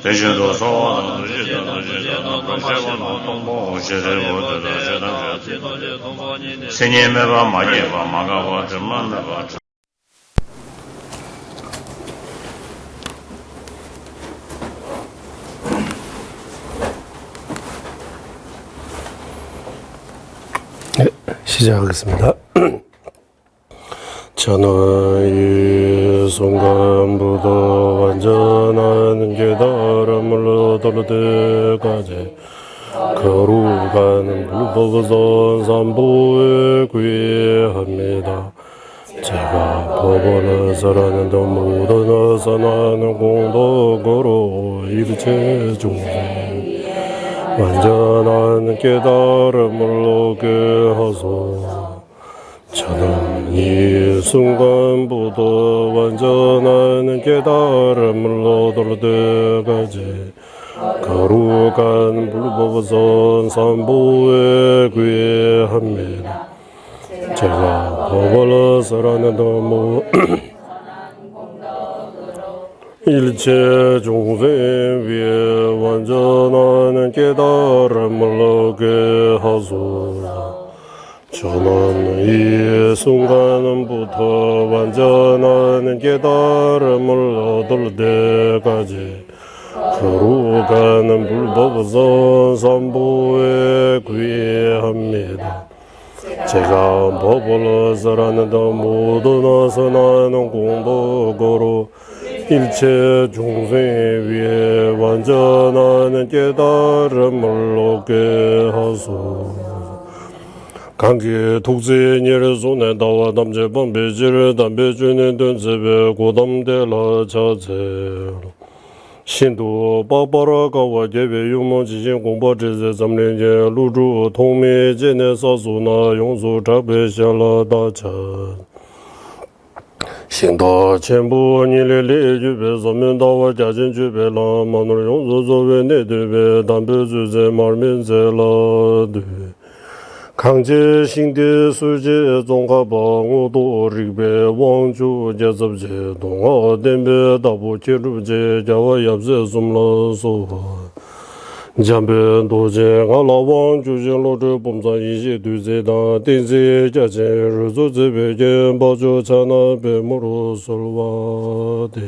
대신도 소원은 지도는 지도는 불세원은 동보 시대보다 신임해봐 마예봐 마가봐 정만해봐 시작하겠습니다. 저는 이 순간부터 완전한 깨달음을 얻을 때까지 거룩한 불법선 삼보에 귀합니다. 제가 법원을 살아내는 모든 선한 공덕으로 일체 중생 완전한 깨달음을 얻게 하소. 저는 이 순간부터 완전한 깨달음을 얻을 때까지 거룩한 불법선 삼보에 귀합니다. 제가 법을 살아내는 일체 중생 위에 완전한 깨달음을 얻게 하소서. 저는 이 순간부터 완전한 깨달음을 얻을 때까지 거룩한 불법선 삼보에 귀합니다. 제가 법을 살아내는 모든 선한 공덕으로 일체 중생 위에 완전한 깨달음을 얻게 하소서. 강기 독재니를 손에 나와 담제번 배지를 담배주는 던제배 고담대라 자제 신도 빠빠라가와 예배 유모지신 공바지제 삼례제 루주 통매제네 사수나 용수 잡배샬라다차 신도 전부 니레레 주배 소면다와 자진 주배라 마늘 용수 조배 내들배 담배주제 말면제라드 강제 신대 수제 종가방우도 리베 왕주 제섭제 동아 덴베 다보 제루제 자와 얍제 숨라소 잠베 도제 알라 왕주 제로르 범사 이제 두제다 덴제 자제 르조제베게 바조 차나 베모로 솔와데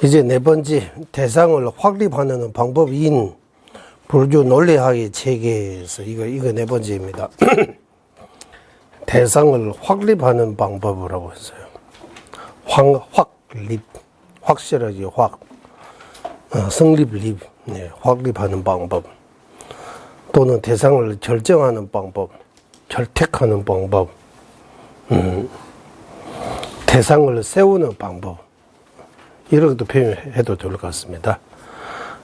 이제 네 번째 대상을 확립하는 방법인 불교 논리학의 체계에서 이거 네 번째입니다. 대상을 확립하는 방법이라고 했어요. 확립, 확실하게 성립립, 확립하는 방법. 또는 대상을 결정하는 방법, 결택하는 방법, 대상을 세우는 방법, 이렇게도 표현해도 될 것 같습니다.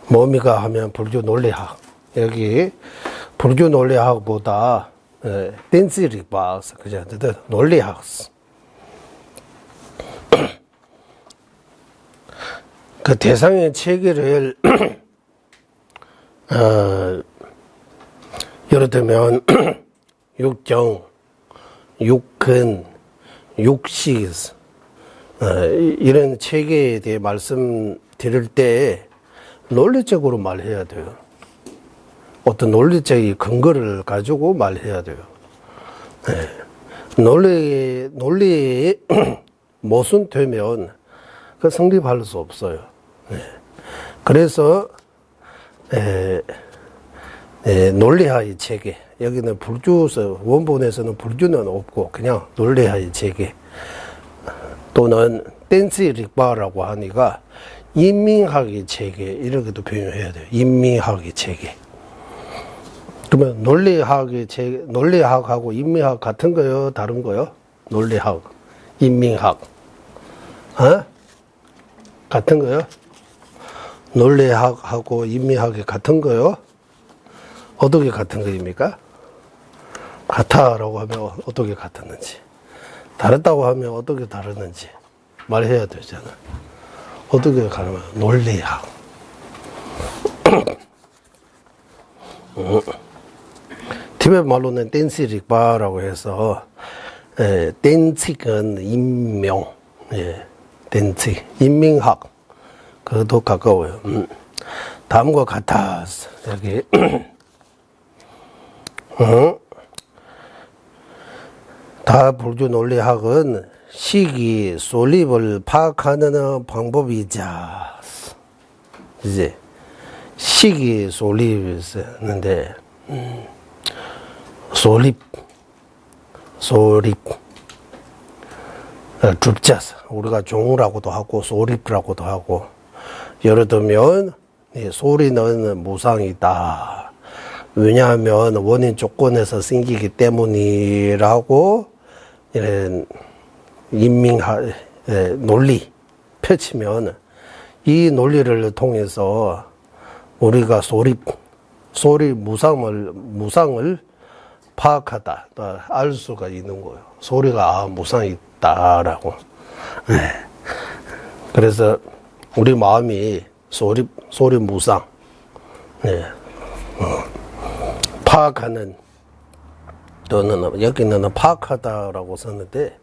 뭐미가 하면 불교 논리학, 여기 불교 논리학보다 댄스릭박, 그죠? 논리학. 그 대상의 체계를 예를 들면 육정, 육근, 육식 이런 체계에 대해 말씀드릴 때 논리적으로 말해야 돼요. 어떤 논리적인 근거를 가지고 말해야 돼요. 논리에 모순되면 그 성립할 수 없어요. 그래서 논리하의 체계, 여기는 불교서 원본에서는 불교는 없고 그냥 논리하의 체계 또는 댄스의 릭바라고 하니까 인민학의 체계 이렇게도 표현해야 돼요. 인민학의 체계. 그러면 논리학의 체계, 논리학하고 인민학 같은 거요, 다른 거요? 논리학, 인민학, 같은 거요? 논리학하고 인민학이 같은 거요? 어떻게 같은 거입니까? 같아라고 하면 어떻게 같았는지. 다르다고 하면 어떻게 다르는지 말해야 되잖아. 어떻게 가르면 논리학. 티베트 말로는 댄시릭바라고 해서 댄칙은 인명, 댄칙, 인민학. 그것도 가까워요. 다음과 같아. 여기 다 불교 논리학은 시기 소립을 파악하는 방법이자 이제 시기 소립이 있는데 소립 줍자스 우리가 종라고도 하고 소립이라고도 하고 예를 들면 소리는 무상이다. 왜냐하면 원인 조건에서 생기기 때문이라고 이런 논리 펼치면 이 논리를 통해서 우리가 소리 무상을 파악하다, 알 수가 있는 거예요. 소리가 무상이 있다라고. 그래서 우리 마음이 소리 무상, 파악하는 또는 여기는 파악하다라고 썼는데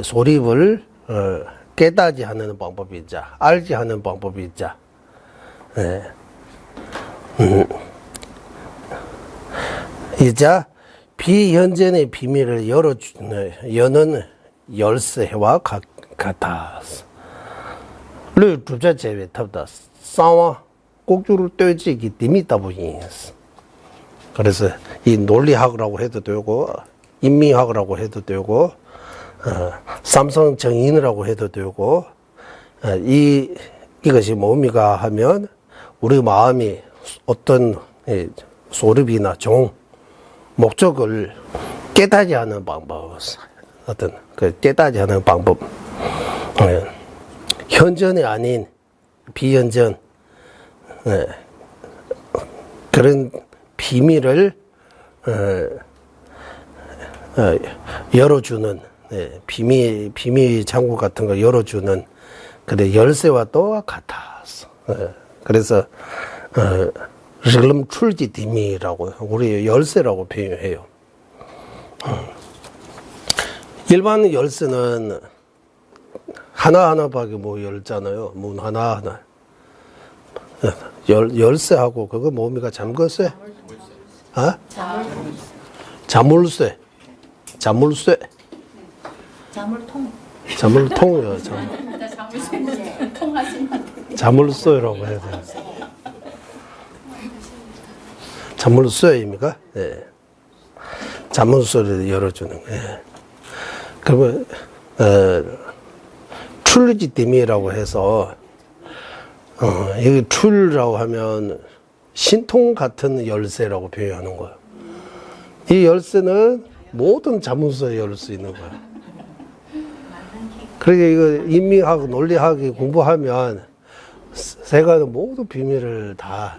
소립을 깨닫지 하는 방법이자 알지 하는 방법이자 이자 비현전의 비밀을 여는 열쇠와 같아. 를 주자 제외 탑다 싸와 꼭주를 떼지기 띠미다 보이스. 그래서 이 논리학이라고 해도 되고 인민학이라고 해도 되고 삼성 정인이라고 해도 되고 이것이 뭡니까 하면 우리 마음이 어떤 소립이나 종 목적을 깨닫지 않는 방법, 어떤 그 깨닫지 않는 방법, 현전이 아닌 비현전 그런 비밀을 열어주는 비밀 창구 같은 거 열어주는 그래 열쇠와 또 같았어. 그래서 릴름 출지 디미라고 우리 열쇠라고 표현해요. 일반 열쇠는 하나하나밖에 못 열잖아요. 문 하나하나. 열쇠하고 그거 뭡니까? 잠글쇠? 자물쇠. 자물통이요. 자물쇠라고 해야 돼요. 자물쇠입니까? 네. 자물쇠를 열어주는 거예요. 그러면 출리지띠미라고 해서 여기 출이라고 하면 신통 같은 열쇠라고 표현하는 거예요. 이 열쇠는 모든 자물쇠 열 수 있는 거예요. 그러니까 이거 인민학, 논리학이 공부하면 세간의 모든 비밀을 다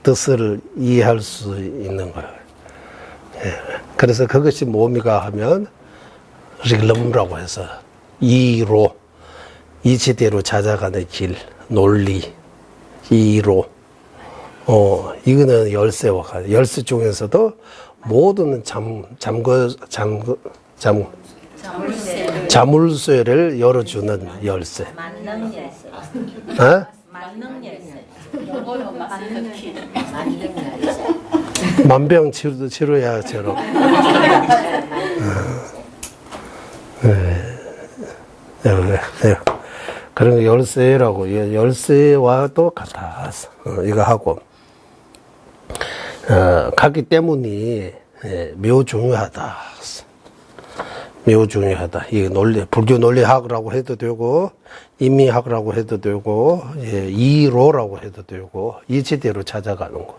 뜻을 이해할 수 있는 거예요. 그래서 그것이 뭡니까 하면 릴럼라고 해서 이로 이치대로 찾아가는 길, 논리, 이로. 이거는 열쇠와 같아요. 열쇠 중에서도 모든 자물쇠를 열어주는 열쇠. 만능 열쇠. 만능 열쇠. 만병 치료야 저런. 그런 열쇠라고 열쇠와 또 같아서 이거 하고 가기 때문이 매우 중요하다. 매우 중요하다. 이 논리 불교 논리학이라고 해도 되고 인민학이라고 해도 되고 이로라고 해도 되고 이치대로 찾아가는 거.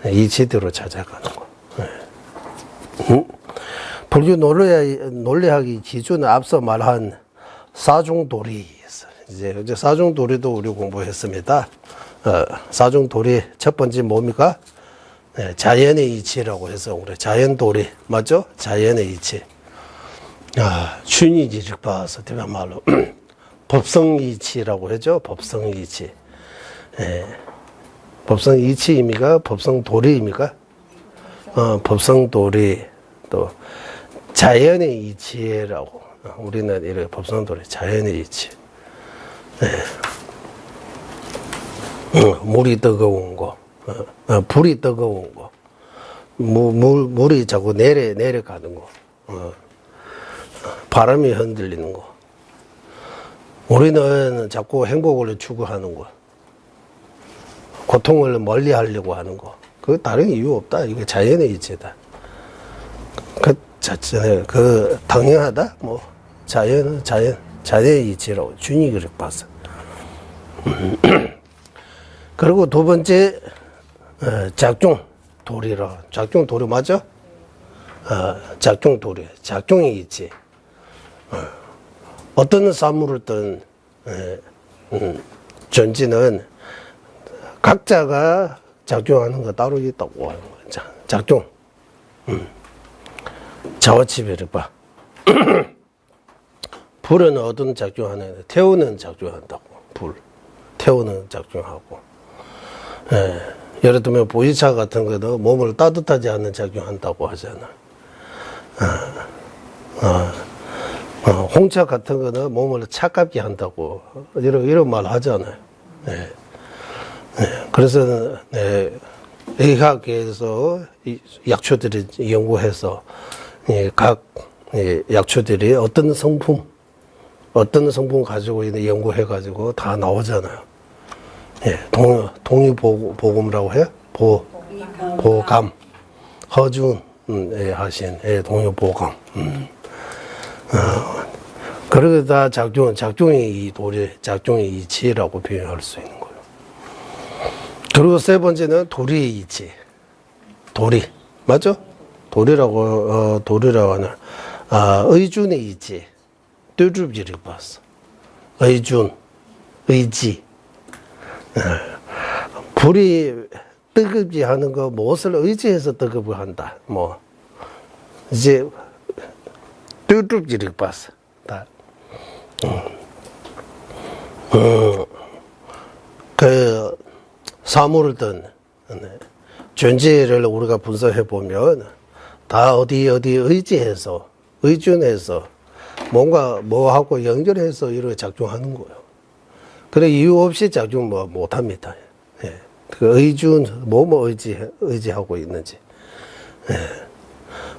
이치대로 찾아가는 거. 불교 논리학의 기준은 앞서 말한 사중도리. 이제 사중도리도 우리 공부했습니다. 사중도리 첫 번째 뭡니까? 자연의 이치라고 해서 우리 자연도리 맞죠? 자연의 이치. 춘이지를 봐서 대변 말로 법성이치라고 하죠. 법성이치. 법성이치입니까? 법성도리입니까? 법성도리 또 자연의 이치라고 우리는 이렇게 법성도리 자연의 이치. 물이 뜨거운 거, 불이 뜨거운 거, 물이 자꾸 내려가는 거, 바람이 흔들리는 거. 우리는 자꾸 행복을 추구하는 거, 고통을 멀리 하려고 하는 거. 그 다른 이유 없다. 이게 자연의 이치다. 그 자체, 당연하다. 뭐 자연의 이치라고 준이 그렇게 봤어. 그리고 두 번째, 작중도리라. 작중도리 맞죠? 작중도리. 작중이 있지. 어떤 사물을든, 전지는 각자가 작용하는 거 따로 있다고 하는 거야. 작중. 자화치배를 봐. 불은 어떤 작용하는, 태우는 작용한다고. 불. 태우는 작용하고. 예를 들면 보이차 같은 거도 몸을 따뜻하지 않는 작용한다고 하잖아. 홍차 같은 거는 몸을 차갑게 한다고 이런 말 하잖아요. 그래서 의학에서 약초들이 연구해서 각 약초들이 어떤 성분 가지고 있는 연구해가지고 다 나오잖아요. 동의보감이라고 해요? 보감. 허준 하신 동의보감. 그러고 다 작중의 이 도리, 작중의 이치라고 표현할 수 있는 거예요. 그리고 세 번째는 도리의 이치. 도리. 맞죠? 도리라고 하는, 의준의 이치. 뚜줍지를 봤어. 의준, 의지. 불이 뜨겁게 하는 거, 무엇을 의지해서 뜨겁게 한다. 뭐, 이제, 뚜줍지를 봤어. 다. 사물을든, 존재를 우리가 분석해 보면, 다 어디 의지해서, 의존해서, 뭔가 뭐하고 연결해서 이렇게 작용하는 거예요. 그래, 이유 없이 작용 못 합니다. 그 의준, 의지하고 있는지.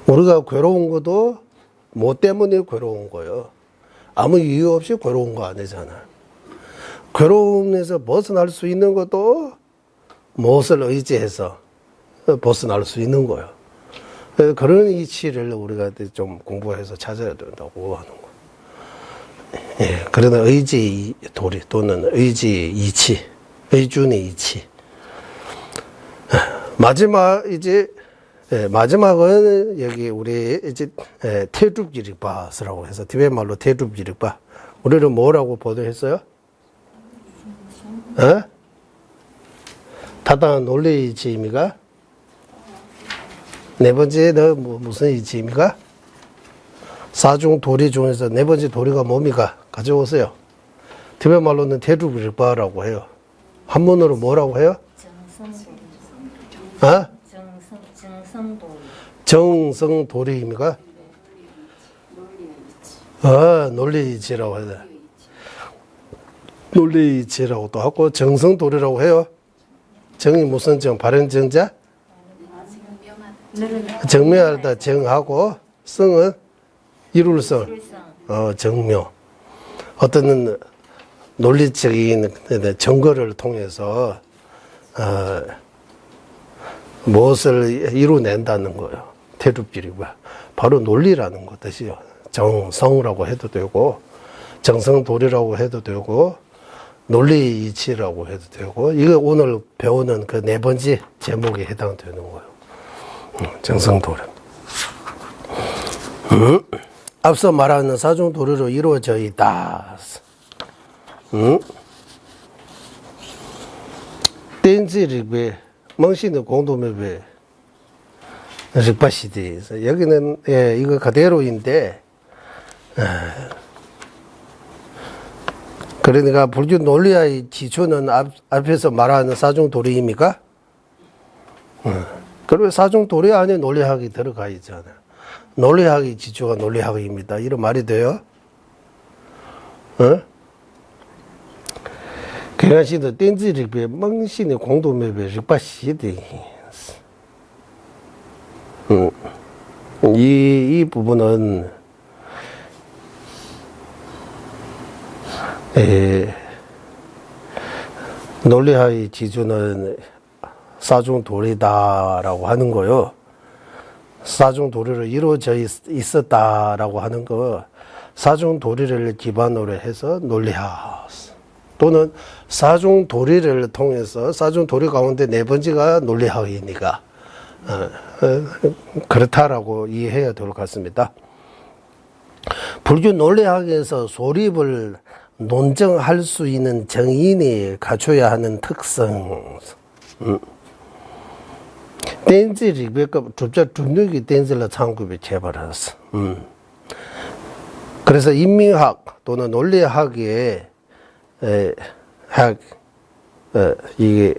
우리가 괴로운 것도 뭐 때문에 괴로운 거예요. 아무 이유 없이 괴로운 거 아니잖아. 괴로움에서 벗어날 수 있는 것도 무엇을 의지해서 벗어날 수 있는 거예요. 그런 이치를 우리가 좀 공부해서 찾아야 된다고 하는 거예요. 그러나 의지 도리 또는 의지 이치, 의준의 이치. 마지막은 여기 우리 이제 태줍지릭바스라고 해서 티베트 말로 태줍지릭바. 우리는 뭐라고 보도했어요? 타당한 논리 이치입니까? 네 번째는 무슨 이치입니까? 사중 도리 중에서 네 번째 도리가 뭡니까? 가져오세요. 티베트 말로는 태줍지릭바라고 해요. 한문으로 뭐라고 해요? 정성도리입니까? 논리이치라고 해야 돼. 논리이치라고 또 하고, 정성도리라고 해요. 정이 무슨 정? 발현정자? 정명하다 정하고, 성은 이룰성. 정묘. 어떤 논리적인 증거를 통해서, 무엇을 이루낸다는 거예요. 태줍지리고 바로 논리라는 것 뜻이요. 정성이라고 해도 되고 정성도리라고 해도 되고 논리이치라고 해도 되고 이거 오늘 배우는 그 네 번째 제목에 해당되는 거예요. 정성도리. 앞서 말하는 사중도리로 이루어져 있다. 땡지리베 멍신의 공동매배 릭바시디. 여기는 예, 이거 그대로인데 그러니까 불교 논리의 기초는 앞에서 말하는 사중도리입니까? 그러면 사중도리 안에 논리학이 들어가 있잖아요. 논리학의 기초가 논리학입니다. 이런 말이 돼요? 경양시도 땡지릭배 멍신의 공동매배 릭바시디. 이 부분은 논리학의 기준은 사중도리다라고 하는 거요. 사중도리로 이루어져 있었다라고 하는 거, 사중도리를 기반으로 해서 논리학 또는 사중도리를 통해서 사중도리 가운데 네 번째가 논리학이니까 그렇다라고 이해해야 될 것 같습니다. 불교 논리학에서 소립을 논증할 수 있는 정인이 갖춰야 하는 특성. 댄지 리베급 줍자 줍누기 댄지라 창급이 제발했어. 그래서 인민학 또는 논리학의 이게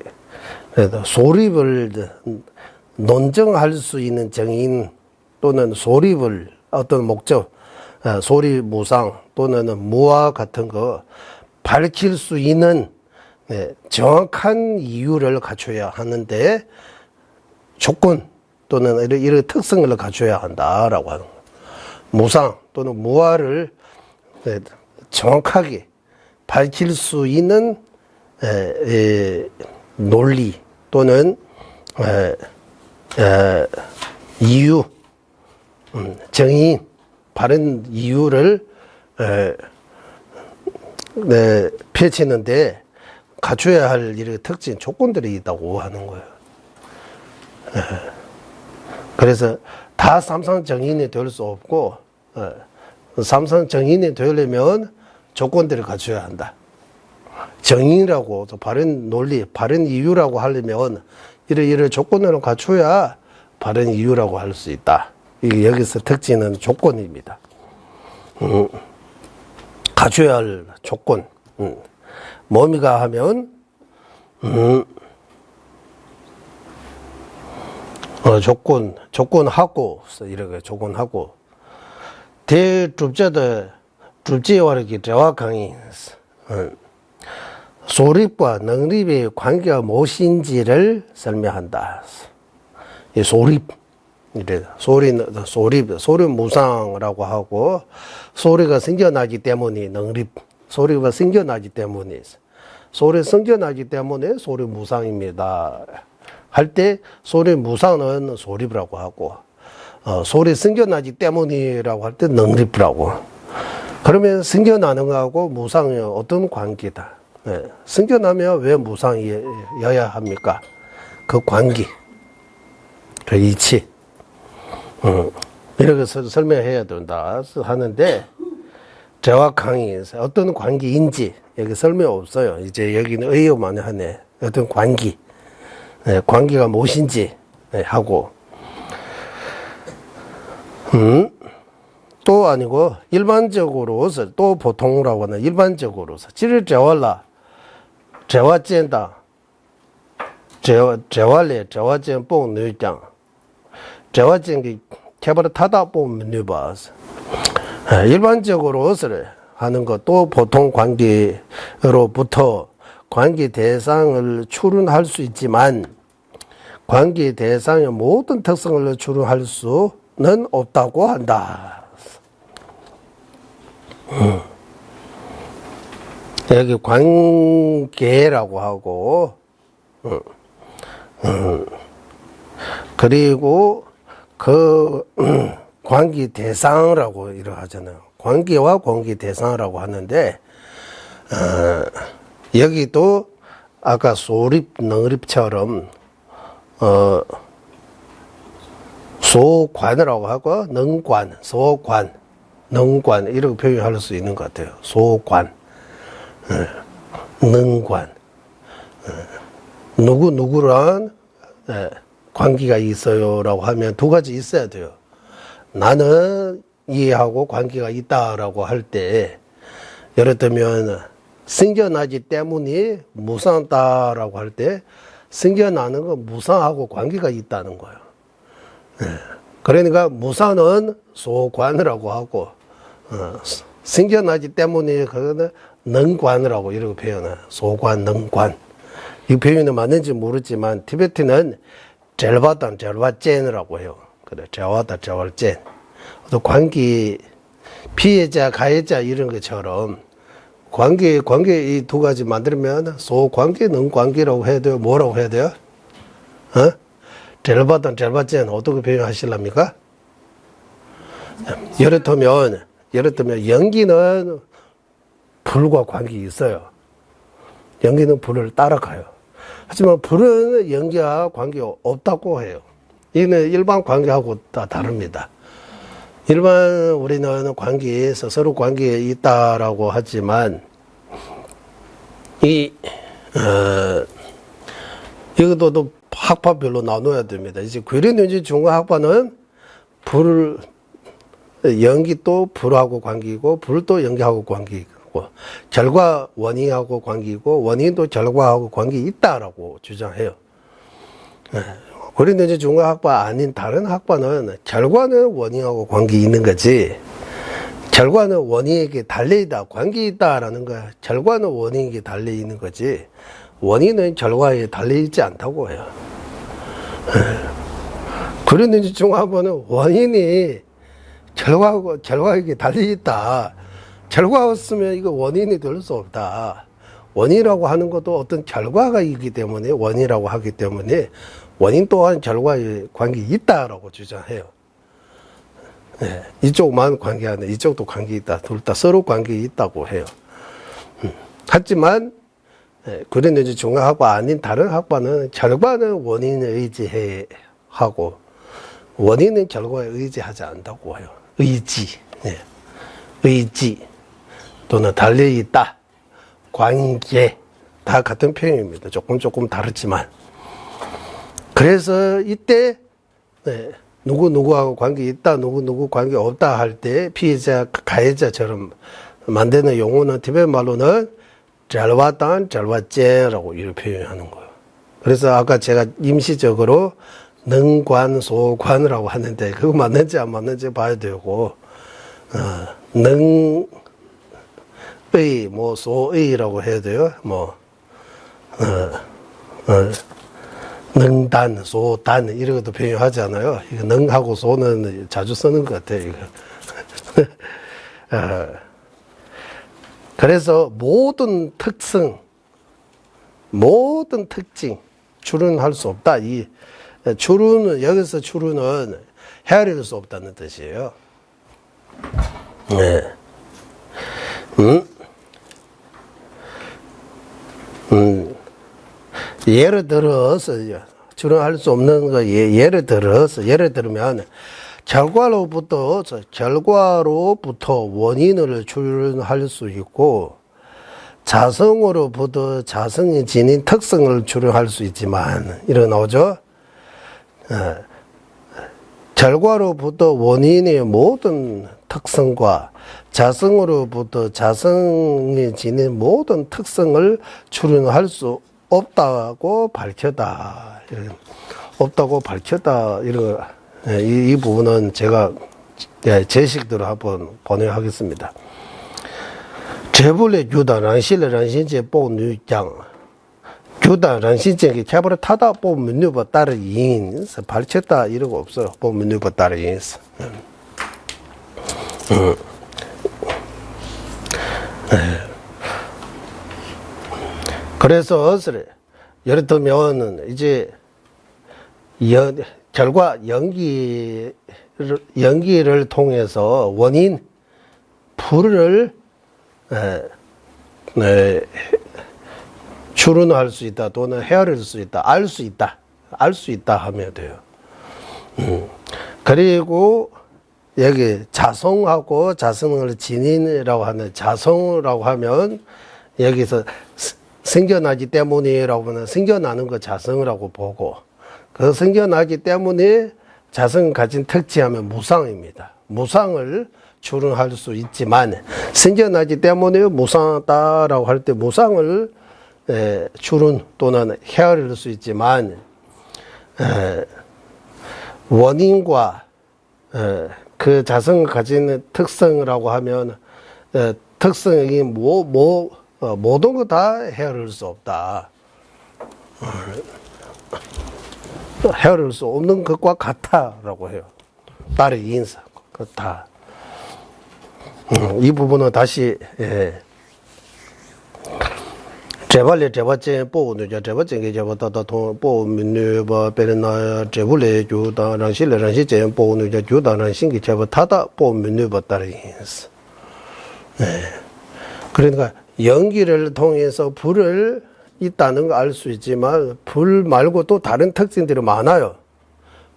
소립을 논증할 수 있는 정인 또는 소립을 어떤 목적, 소립 무상 또는 무와 같은 거 밝힐 수 있는 정확한 이유를 갖춰야 하는데 조건 또는 이런 특성을 갖춰야 한다라고 하는 거예요. 무상 또는 무아를 정확하게 밝힐 수 있는 논리 또는 이유, 정의, 바른 이유를 펼치는데 갖춰야 할 이런 특징, 조건들이 있다고 하는 거예요. 그래서 다 삼성 정인이 될 수 없고, 삼성 정인이 되려면 조건들을 갖춰야 한다. 정인이라고, 바른 논리, 바른 이유라고 하려면 이런 조건을 갖춰야 바른 이유라고 할 수 있다. 이게 여기서 특징은 조건입니다. 갖춰야 할 조건. 뭐미가 하면, 조건하고, 이렇게 조건하고, 대줍자들, 줍지와르기 정확하게, 소립과 능립의 관계가 무엇인지를 설명한다. 이 소립, 이래, 소립 무상이라고 하고, 소리가 생겨나기 때문에 능립, 소리가 생겨나기 때문에, 소리 생겨나기 때문에 소리 무상입니다. 할 때 소리 무상은 소립이라고 하고, 소리 생겨나기 때문이라고 할 때 능립이라고. 그러면 생겨나는 거하고 무상이 어떤 관계다. 생겨나면 왜 무상이어야 합니까? 그 관계, 그 이치. 이렇게 설명해야 된다 하는데, 정확하게 어떤 관계인지 여기 설명 없어요. 이제 여기는 의욕만 하네. 어떤 관계, 관계가 무엇인지 하고, 또 아니고 일반적으로서 또 보통이라고 하는 일반적으로서 지를 재활라, 재활젠다, 재활래, 재활젠 뽕 누장, 재활젠기 개발타다 보면 누바스. 일반적으로서 하는 것도 보통 관계로부터 관계 대상을 추론할 수 있지만 관계 대상의 모든 특성을 추론할 수는 없다고 한다. 여기 관계라고 하고, 그리고 그 관계 대상이라고 이렇게 하잖아요. 관계와 관계 대상이라고 하는데, 여기도 아까 소립, 능립처럼, 소관이라고 하고, 능관, 소관, 능관, 이렇게 표현할 수 있는 것 같아요. 소관, 능관. 누구랑 관계가 있어요라고 하면 두 가지 있어야 돼요. 나는 이해하고 관계가 있다라고 할 때, 예를 들면 생겨나기 때문에 무상다라고 할 때, 생겨나는 건 무상하고 관계가 있다는 거예요. 그러니까 무상은 소관이라고 하고, 생겨나기 때문에 그거는 능관이라고 이렇게 표현해요. 소관, 능관. 이 표현이 맞는지 모르지만 티베트는 젤바단, 젤바젠이라고 해요. 그래, 젤바다, 젤바젠. 또 관계, 피해자, 가해자 이런 것처럼 관계 이 두 가지 만들면 소관계, 능관계라고 해야 돼요. 뭐라고 해야 돼요? 젤바단, 젤바젠 어떻게 표현하실랍니까? 예를 들면 연기는 불과 관계 있어요. 연기는 불을 따라가요. 하지만 불은 연기와 관계 없다고 해요. 이는 일반 관계하고 다 다릅니다. 일반 우리는 관계에서 서로 관계에 있다라고 하지만 이것도 학파별로 나눠야 됩니다. 이제 괴뢰는지 중과학파는 불 연기도 불하고 관계이고 불도 연기하고 관계이고 결과 원인하고 관계이고 원인도 결과하고 관계 있다라고 주장해요. 그런데 이제 중과학파 아닌 다른 학파는 결과는 원인하고 관계 있는 거지 결과는 원인에게 달려있다 관계 있다라는 거야. 결과는 원인에게 달려있는 거지 원인은 결과에 달려있지 않다고 해요. 그런데 이제 중과학파는 원인이 결과에게 달려있다. 결과가 없으면 이거 원인이 될 수 없다. 원인이라고 하는 것도 어떤 결과가 있기 때문에 원인이라고 하기 때문에 원인 또한 결과에 관계 있다라고 주장해요. 네, 이쪽만 관계하네. 이쪽도 관계 있다. 둘 다 서로 관계 있다고 해요. 하지만 그런데 이제 중앙학파 아닌 다른 학파는 결과는 원인에 의지하고 원인은 결과에 의지하지 않다고 해요. 의지, 의지 또는 달려있다, 관계 다 같은 표현입니다. 조금 다르지만 그래서 이때 누구하고 관계 있다, 누구 관계 없다 할 때 피해자, 가해자처럼 만드는 용어는 티베트 말로는 잘와단, 잘와제라고 이렇게 표현하는 거예요. 그래서 아까 제가 임시적으로 능관, 소관이라고 하는데 그거 맞는지 안 맞는지 봐야 되고 능의, 소의라고 해야 돼요. 능단, 소단 이런 것도 표현하잖아요. 이거 능하고 소는 자주 쓰는 것 같아요. 이거. 그래서 모든 특성, 모든 특징 추론할 수 없다. 이 추론은 여기서 추론은 헤아릴 수 없다는 뜻이에요. 네. 예를 들어서 추론할 수 없는 거 예를 들면 결과로부터 원인을 추론할 수 있고 자성으로부터 자성이 지닌 특성을 추론할 수 있지만 이런 나오죠. 결과로부터 원인의 모든 특성과 자성으로부터 자성이 지닌 모든 특성을 추론할 수 없다고 밝혔다. 없다고 밝혔다. 이 부분은 제가 제식대로 한번 번역하겠습니다. 제불의 규단 란실의 란신제 뽕누장 규단 란신제기 캐버를 타다 뽕문유버 따르 인 밝혔다 이러고 없어요. 뽕문유버 따르 인 그래서 예를 들면 이제 결과 연기를 통해서 원인 불을 추론할 수 있다 또는 헤아릴 수 있다 알 수 있다 하면 돼요. 그리고 여기 자성하고 자성을 지닌이라고 하는 자성이라고 하면 여기서 생겨나기 때문이라고 하면 생겨나는 거 자성이라고 보고 그 생겨나기 때문에 자성 가진 특징하면 무상입니다. 무상을 추론할 수 있지만 생겨나기 때문에 무상하다라고 할 때 무상을 추론 또는 헤아릴 수 있지만 원인과 그 자성을 가진 특성이라고 하면 특성이 모든 거 다 헤아릴 수 없다. 헤아릴 수 없는 것과 같다라고 해요. 딸의 인사 같다. 이 부분은 다시 제발에 제발제 보고는 제발제 제발다 통 보면은 뭐 베르나 제불에 주다 랑실에 랑시제 보고는 주다는 신기 제발다다 보면은 봤다는 인사. 그러니까 연기를 통해서 불을 있다는 거 알 수 있지만 불 말고 또 다른 특징들이 많아요.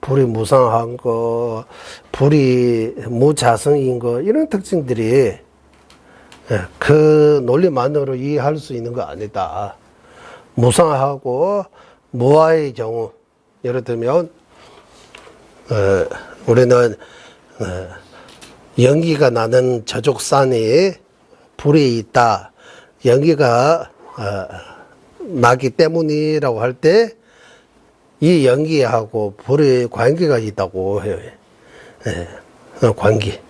불이 무상한 거, 불이 무자성인 거 이런 특징들이 그 논리만으로 이해할 수 있는 거 아니다. 무상하고 무아의 경우 예를 들면 우리는 연기가 나는 저족산에 불이 있다. 연기가 나기 때문이라고 할 때 이 연기하고 불의 관계가 있다고 해요. 관계.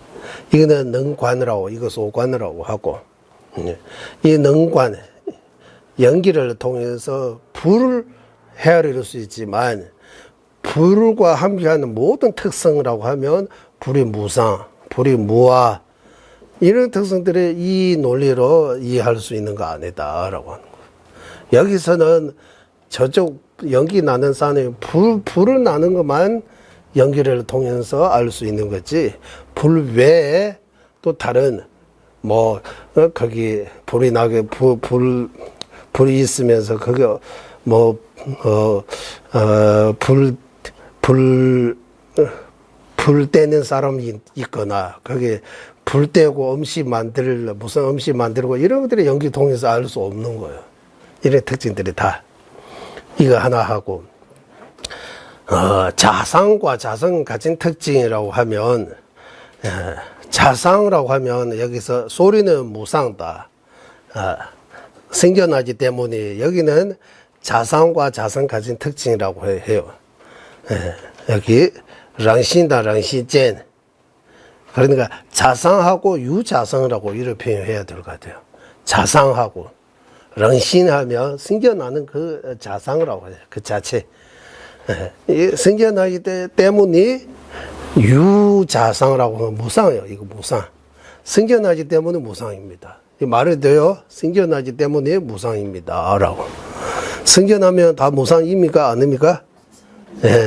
이거는 능관이라고, 이거 소관이라고 하고, 이 능관, 연기를 통해서 불을 헤아릴 수 있지만, 불과 함께하는 모든 특성이라고 하면, 불이 무상, 불이 무아, 이런 특성들이 이 논리로 이해할 수 있는 거 아니다라고 하는 거예요. 여기서는 저쪽 연기 나는 산에 불을 나는 것만 연기를 통해서 알 수 있는 거지, 불 외에 또 다른 거기 불이 나게 불이 있으면서 그게 불 떼는 사람이 있거나 거기 불 떼고 무슨 음식 만들고 이런 것들이 연기 통해서 알 수 없는 거예요. 이런 특징들이 다 이거 하나 하고, 자상과 자성 가진 특징이라고 하면, 자상이라고 하면 여기서 소리는 무상다. 생겨나기 때문에 여기는 자상과 자성 가진 특징이라고 해요. 여기 랑신다 랑시젠. 그러니까 자상하고 유자성이라고 이렇게 표현해야 될 것 같아요. 자상하고 랑신하면 생겨나는 그 자상이라고 해요. 그 자체. 생겨나기 때문에 유자상이라고 하면 무상이에요. 이거 무상. 생겨나기 때문에 무상입니다. 이 말이 돼요? 생겨나기 때문에 무상입니다. 라고. 생겨나면 다 무상입니까? 아닙니까?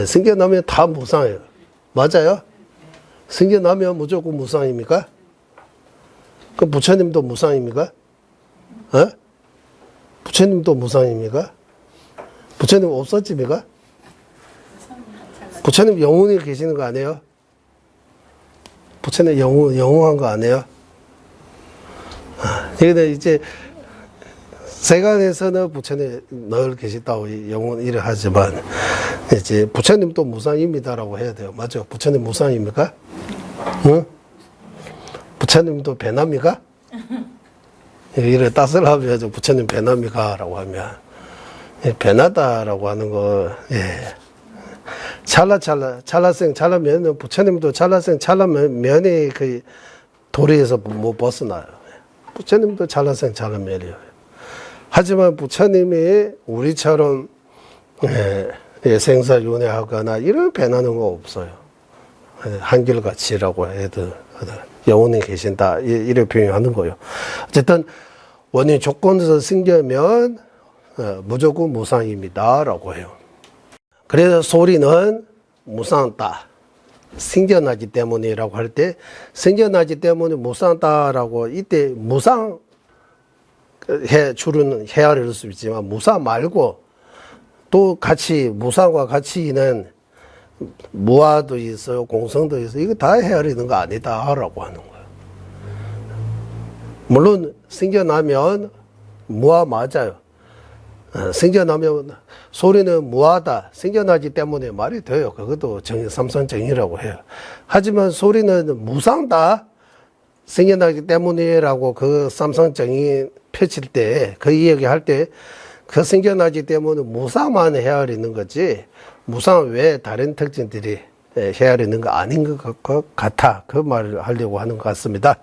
생겨나면 다 무상이에요. 맞아요? 생겨나면 무조건 무상입니까? 그 부처님도 무상입니까? 부처님도 무상입니까? 부처님 없어집니까? 부처님 영원히 계시는 거 아니에요? 부처님 영원한 거 아니에요? 근데 이제 세간에서는 부처님 늘 계시다고 영원 이래 하지만 이제 부처님도 무상입니다라고 해야 돼요. 맞죠? 부처님 무상입니까? 응? 부처님도 배납니까? 이래 따스를 하면 부처님 배납니까? 라고 하면 배나다라고 하는 거, 찰나생 찰나면 부처님도 찰나생 찰나면에 그 도리에서 못 벗어나요. 부처님도 찰나생 찰나면이에요. 하지만 부처님이 우리처럼 생사윤회하거나 이런 배나는 거 없어요. 한결같이라고 해도 영원히 계신다 이렇게 표현하는 거예요. 어쨌든 원인 조건에서 생기면 무조건 무상입니다라고 해요. 그래서 소리는 무상다. 생겨나기 때문이라고 할 때 생겨나기 때문에 무상다라고 이때 무상 줄은 헤아릴 수 있지만 무상 말고 또 같이 무상과 같이 있는 무아도 있어요, 공성도 있어요. 이거 다 헤아리는 거 아니다라고 하는 거예요. 물론 생겨나면 무아 맞아요. 생겨나면 소리는 무하다. 생겨나기 때문에 말이 돼요. 그것도 삼성정의라고 해요. 하지만 소리는 무상다. 생겨나기 때문이라고 그 삼성정의 펼칠 때, 그 이야기 할 때, 그 생겨나기 때문에 무상만 헤아리는 거지, 무상 외에 다른 특징들이 헤아리는 거 아닌 것 같아. 그 말을 하려고 하는 것 같습니다.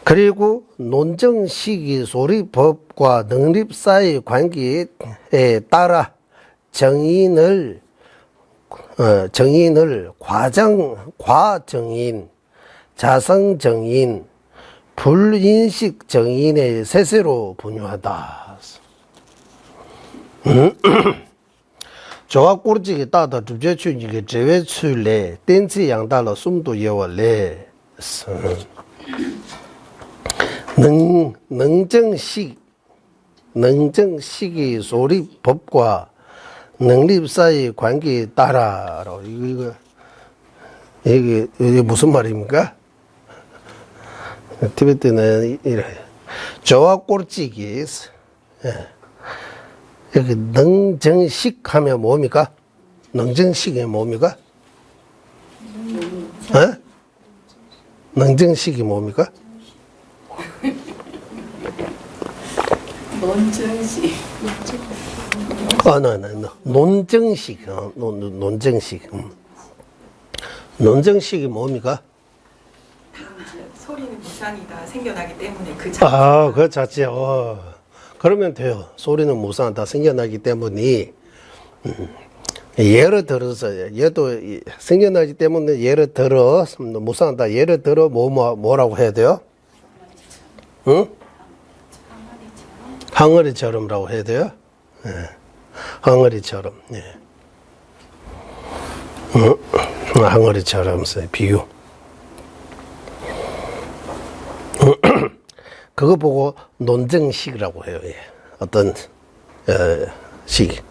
그리고 논정 시기 소리법과 능립 사이의 관계에 따라 정인을 과정인, 자성정인, 불인식정인의 세세로 분류하다. 조합果지大的直接去一个职位去嘞，电子养大了速度也我嘞，능정식의 소리법과 능립 사이의 관계에 따라 이게 무슨 말입니까? 티베트는 이래 조합果지 여기 능정식 하면 뭡니까? 능정식이 뭡니까? 능정식이 뭡니까? 논정식. 논정식. 논정식. 논정식이 뭡니까? 소리는 무상이다. 생겨나기 때문에 그 그 자체. 그러면 돼요. 소리는 무상하다. 생겨나기 때문에. 예를 들어서, 얘도 생겨나기 때문에 예를 들어, 무상하다. 예를 들어, 뭐라고 해야 돼요? 응? 항어리처럼라고 해야 돼요? 예. 항어리처럼, 예. 항어리처럼 비유. 그거 보고 논정식이라고 해요. 예. 어떤 식,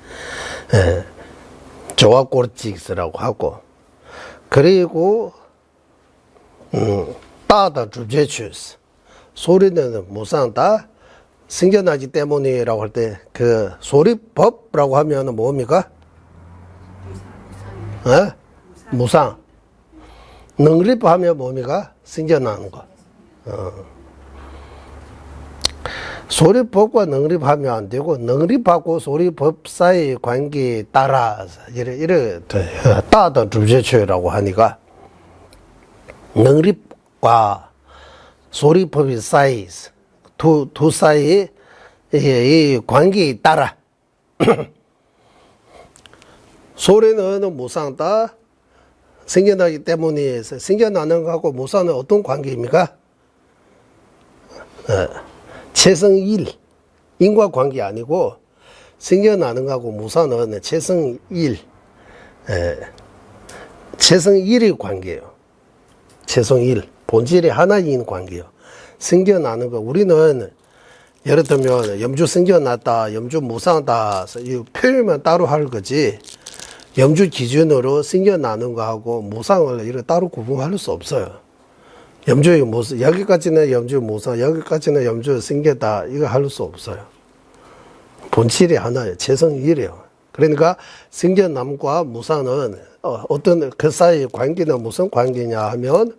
조합果지라고 하고, 그리고 따다 주제추스 소리는 무상다. 생겨나기 때문이라고 할 때 그 소리법이라고 하면 뭡니까? 무상. 능립하면 뭡니까? 생겨나는 거. 소리법과 능립하면 안 되고, 능립하고 소리법 사이의 관계에 따라서 이래 따다 주제추라고 하니까 능립과 소리법의 사이 두 사이의 이 관계에 따라 소리는 무상다. 생겨나기 때문에 생겨나는 것하고 무상은 어떤 관계입니까? 최성일 인과관계 아니고 생겨나는 것하고 무상은 최성일의 관계예요. 최성일 본질이 하나인 관계예요. 생겨나는 거, 우리는 예를 들면 염주 생겨났다, 염주 무상하다, 이 표현만 따로 할 거지, 염주 기준으로 생겨나는 거하고 무상을 이렇게 따로 구분할 수 없어요. 염주의 무상, 여기까지는 염주 무상, 여기까지는 염주 생겼다, 이거 할 수 없어요. 본질이 하나예요. 최성일이에요. 그러니까 생겨남과 무상은 어떤 그 사이의 관계는 무슨 관계냐 하면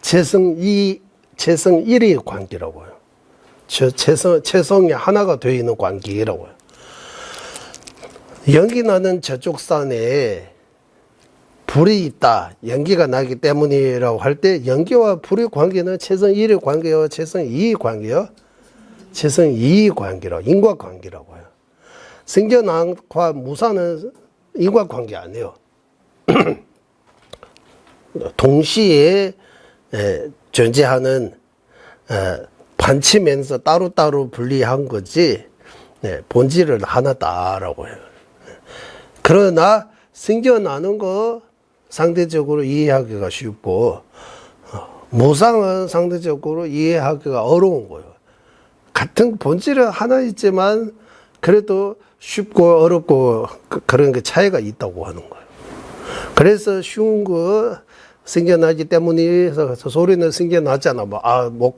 최성일의 관계라고 해요. 최성이 하나가 되어 있는 관계라고 해요. 연기 나는 저쪽 산에 불이 있다. 연기가 나기 때문이라고 할 때 연기와 불의 관계는 최성일의 관계요, 최성이의 관계요? 최성이의 관계라고, 인과관계라고 해요. 생겨난과 무상은 인과관계 아니에요. 동시에 존재하는 반치면서 따로따로 분리한 거지, 본질은 하나다라고 해요. 그러나 생겨나는 거 상대적으로 이해하기가 쉽고, 무상은 상대적으로 이해하기가 어려운 거예요. 같은 본질은 하나 있지만 그래도 쉽고 어렵고 그런 게 차이가 있다고 하는 거예요. 그래서 쉬운 거 생겨나기 때문이어서 소리는 생겨나잖아. 뭐,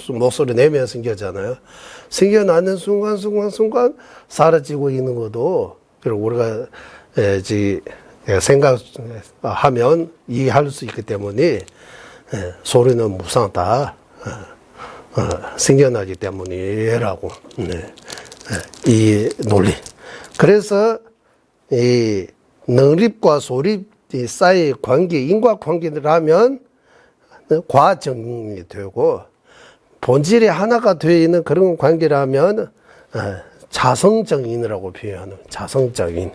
목소리 내면 생겨잖아요. 생겨나는 순간 사라지고 있는 것도, 그리고 우리가, 생각하면 이해할 수 있기 때문에, 소리는 무상다. 생겨나기 때문이라고. 네. 이 논리. 그래서, 이 능립과 소립 사이의 관계, 인과관계라면 과정이 되고, 본질이 하나가 되어 있는 그런 관계라면 자성정인이라고 표현하는 자성정인.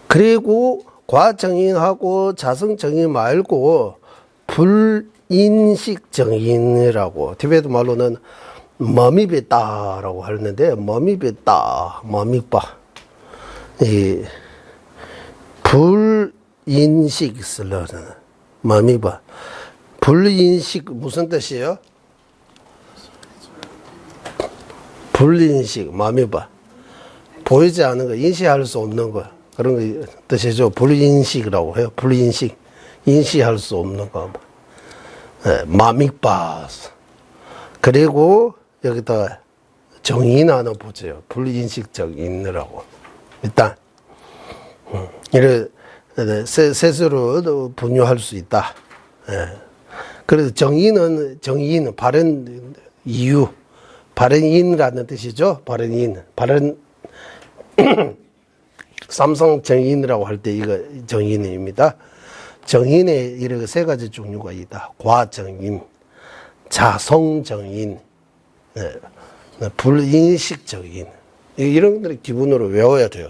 그리고 과정인하고 자성정인 말고 불인식정인이라고, 티베트 말로는 머미베따라고 하는데, 머미베따, 머미빠. 이 불인식 쓰려는 머미바. 불인식 무슨 뜻이에요? 불인식, 머미바. 보이지 않는 거, 인식할 수 없는 거, 그런 거 뜻이죠. 불인식이라고 해요. 불인식, 인식할 수 없는 거. 머미바. 그리고 여기다 정인 하나 보세요. 불인식정인이라고. 일단 이를 셋으로 분류할 수 있다. 그래서 정인은 바른 이유, 바른인이라는 뜻이죠. 바른인, 바른 삼성 정인이라고 할 때 이거 정인입니다. 정인에 이렇게 세 가지 종류가 있다. 과정인, 자성정인, 불인식정인. 이런 것들을 기본으로 외워야 돼요.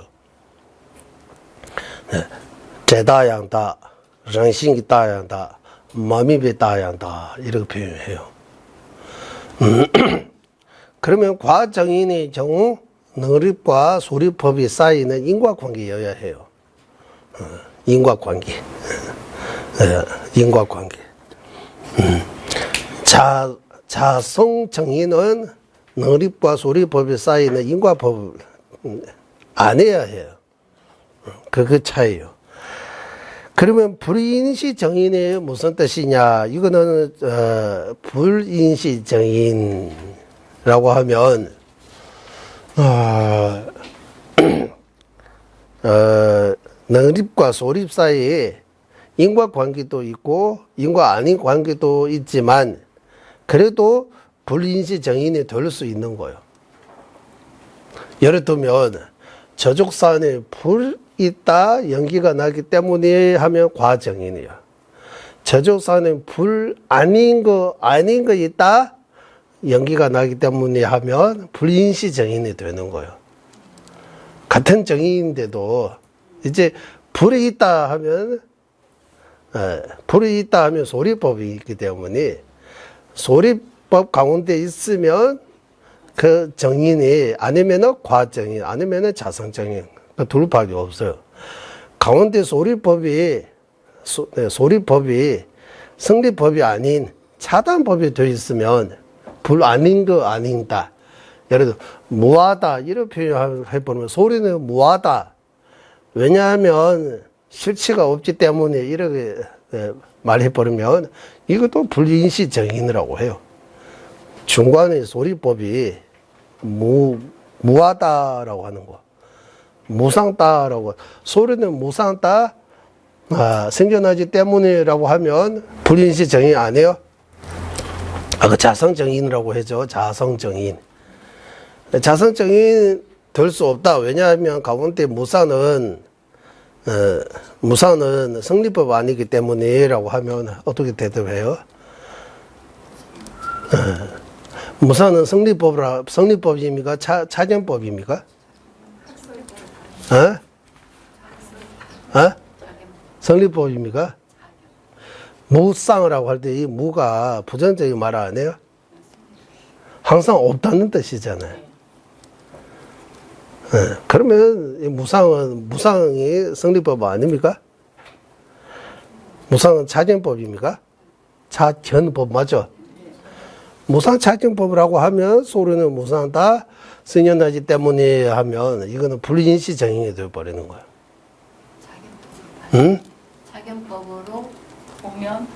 제다양다, 정신이 다양다, 마음이 다양다, 이렇게 표현해요. 그러면 과정인의 경우 능립과 소립법이 쌓이는 인과관계여야 해요. 인과관계. 인과관계. 자성정인은 능립과 소립법이 쌓이는 인과법을 안 해야 해요. 그 차이예요. 그러면 불인시 정인이 무슨 뜻이냐? 이거는 불인시 정인이라고 하면 능립과 소립 사이에 인과관계도 있고 인과 아닌 관계도 있지만 그래도 불인시 정인이 될 수 있는 거예요. 예를 들면 저족산에 불 있다, 연기가 나기 때문에 하면 과정인이에요. 저족산에 불 아닌 거 있다, 연기가 나기 때문에 하면 불인시 정인이 되는 거예요. 같은 정인인데도 이제 불이 있다 하면 소리법이 있기 때문에 소리법 가운데 있으면 그 정인이 아니면은 과정인, 아니면은 자성정인, 그 둘밖에 없어요. 가운데 소리법이 성립법이 아닌 차단법이 되어 있으면 불 아닌 거 아닌다. 예를 들어 무하다 이렇게 표현해보면 소리는 무하다. 왜냐하면 실체가 없기 때문에 이렇게 말해버리면 이것도 불인시 정인이라고 해요. 중간에 소리법이 무하다라고 하는 거. 무상다라고. 소리는 무상다, 생겨나기 때문이라고 하면 불인시 정인 안 해요? 그 자성정인이라고 하죠. 자성정인. 자성정인 될 수 없다. 왜냐하면 가운데 무상은 성립법 아니기 때문이라고 하면 어떻게 대답해요? 무상은 성립법입니까? 차견법입니까? 성립법입니까? 무상이라고 할 때 이 무가 부정적인 말 안 해요? 항상 없다는 뜻이잖아요. 그러면 이 무상이 성립법 아닙니까? 무상은 차견법입니까? 차견법 맞죠? 무상 차견법이라고 하면 소리는 무상다, 승연하기 때문에 하면 이거는 불인시 정인이 되어버리는 거예요. 자견법으로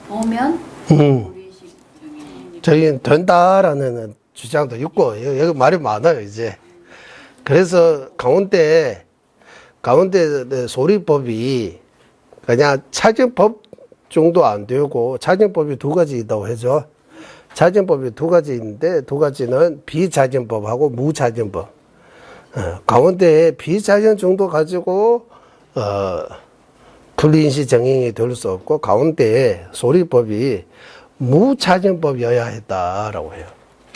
보면 음. 우리식 저기 저희는 된다라는 주장도 있고, 여기 말이 많아요, 이제. 그래서 가운데 소리법이 그냥 차진법 정도 안 되고, 차진법이 두 가지 있다고 하죠. 차진법이 두 가지 있는데, 두 가지는 비차진법하고 무차진법. 가운데 비차진 정도 가지고, 불인시 정행이 될 수 없고, 가운데 소리법이 무차진법이어야 했다라고 해요.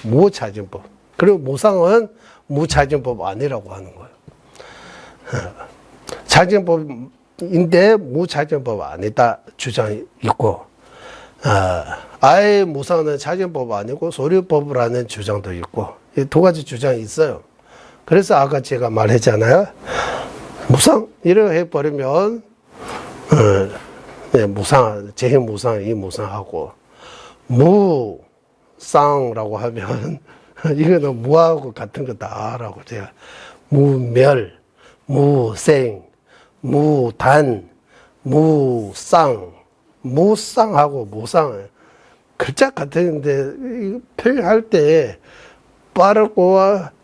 무차진법. 그리고 무상은 무차진법 아니라고 하는 거예요. 차진법인데 무차진법 아니다 주장이 있고, 아예 무상은 차진법 아니고 소리법이라는 주장도 있고, 이 두 가지 주장이 있어요. 그래서 아까 제가 말했잖아요. 무상 이렇게 해버리면 무상, 제 무상, 이 무상하고, 무상라고 하면 이거는 무하고 같은 거다라고 제가 무멸, 무생, 무단, 무쌍, 무쌍하고 무상 글자 같은데 이거 표현할 때 빠르고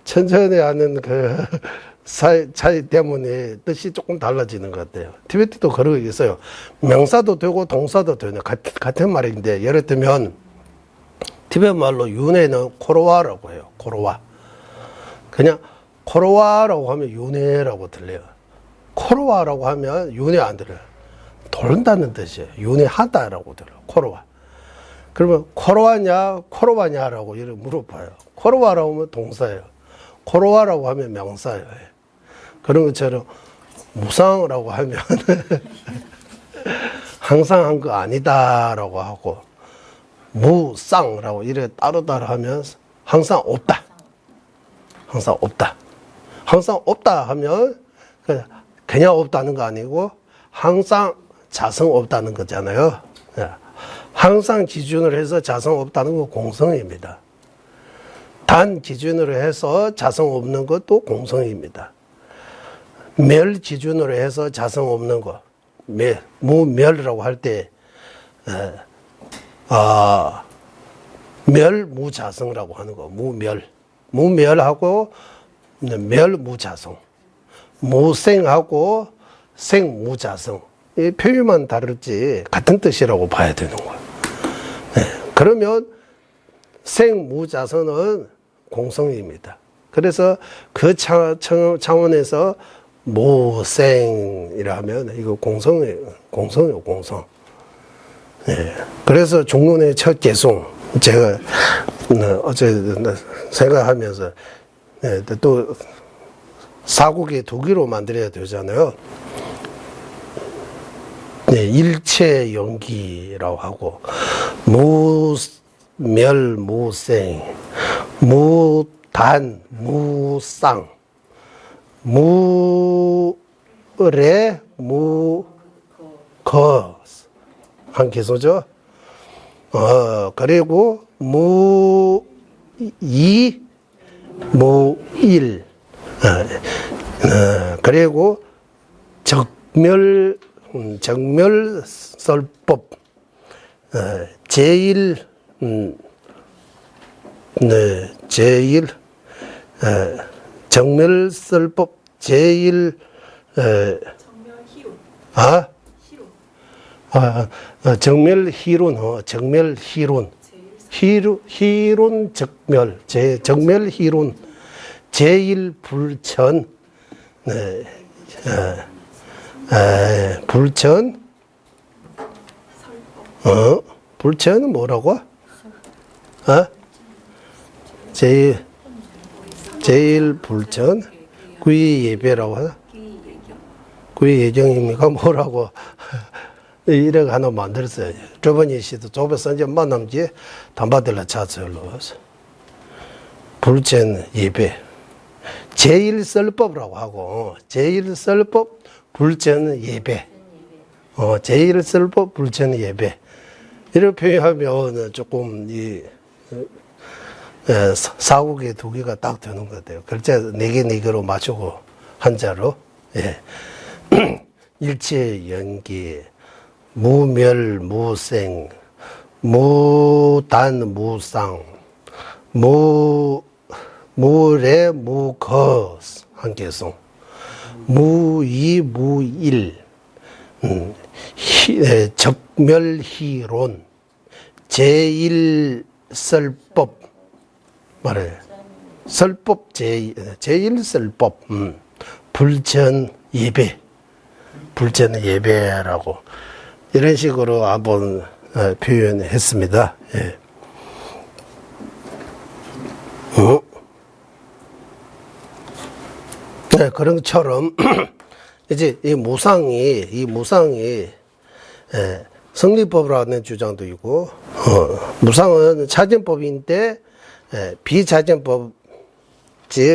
천천히 하는 그 차이 때문에 뜻이 조금 달라지는 것 같아요. 티베트도 그러고 있어요. 명사도 되고 동사도 되는 같은 말인데, 예를 들면 티베트 말로 윤회는 코로와라고 해요. 코로와. 그냥 코로와라고 하면 윤회라고 들려요. 코로와라고 하면 윤회 안 들어요. 돌다는 뜻이에요. 윤회하다라고 들어요. 코로와. 그러면 코로와냐 코로와냐라고 이렇게 물어봐요. 코로와라고 하면 동사예요. 코로와라고 하면 명사예요. 그런 것처럼 무상이라고 하면 항상 한 거 아니다라고 하고, 무쌍이라고 이렇게 따로따로 하면 항상 없다. 항상 없다. 항상 없다 하면 그냥 없다는 거 아니고 항상 자성 없다는 거잖아요. 항상 기준으로 해서 자성 없다는 건 공성입니다. 단 기준으로 해서 자성 없는 것도 공성입니다. 멸 기준으로 해서 자성 없는 것, 무멸이라고 할 때, 멸 무자성이라고 하는 거, 무멸. 무멸하고 멸 무자성. 무생하고 생 무자성. 이 표현만 다르지 같은 뜻이라고 봐야 되는 거예요. 그러면 생 무자성은 공성입니다. 그래서 그 차원에서 모생이라면 이거 공성이에요. 공성이요, 공성. 그래서 중론의 첫 개송, 제가 어제 생각하면서 또 사국이 두 개로 만들어야 되잖아요. 일체 연기라고 하고, 무멸 무생, 무단 무쌍, 무래 무거 한 개소죠. 그리고 무이 무일, 그리고 정멸설법, 제일 제일 정멸설법 제일 정멸희론, 정멸희론, 희론 정멸, 정멸희론, 제일불천, 불천, 불천은 뭐라고? 제일불천, 구의예배라고 하나? 구의예정입니까? 뭐라고? 이래가 하나 만들었어요. 저번에 시도 좁아서 이제 만남지 담바들라 차서로 불천 예배. 제일설법이라고 하고, 제일설법, 불천 예배. 제일설법, 불천 예배. 이렇게 표현하면 조금 사국의 두 개가 딱 되는 것 같아요. 글자 4개로 맞추고 한자로. 일체 연기, 무멸, 무생, 무단, 무상, 무례, 무거, 한개성, 무이, 무일, 적멸희론, 제일설법, 말해. 설법, 제일설법, 불전 예배, 불전 예배라고 이런 식으로 한번 표현했습니다. 예. 네, 그런 것처럼 이제 이 무상이 성리법이라는 주장도 있고, 무상은 차진법인데 비차진법,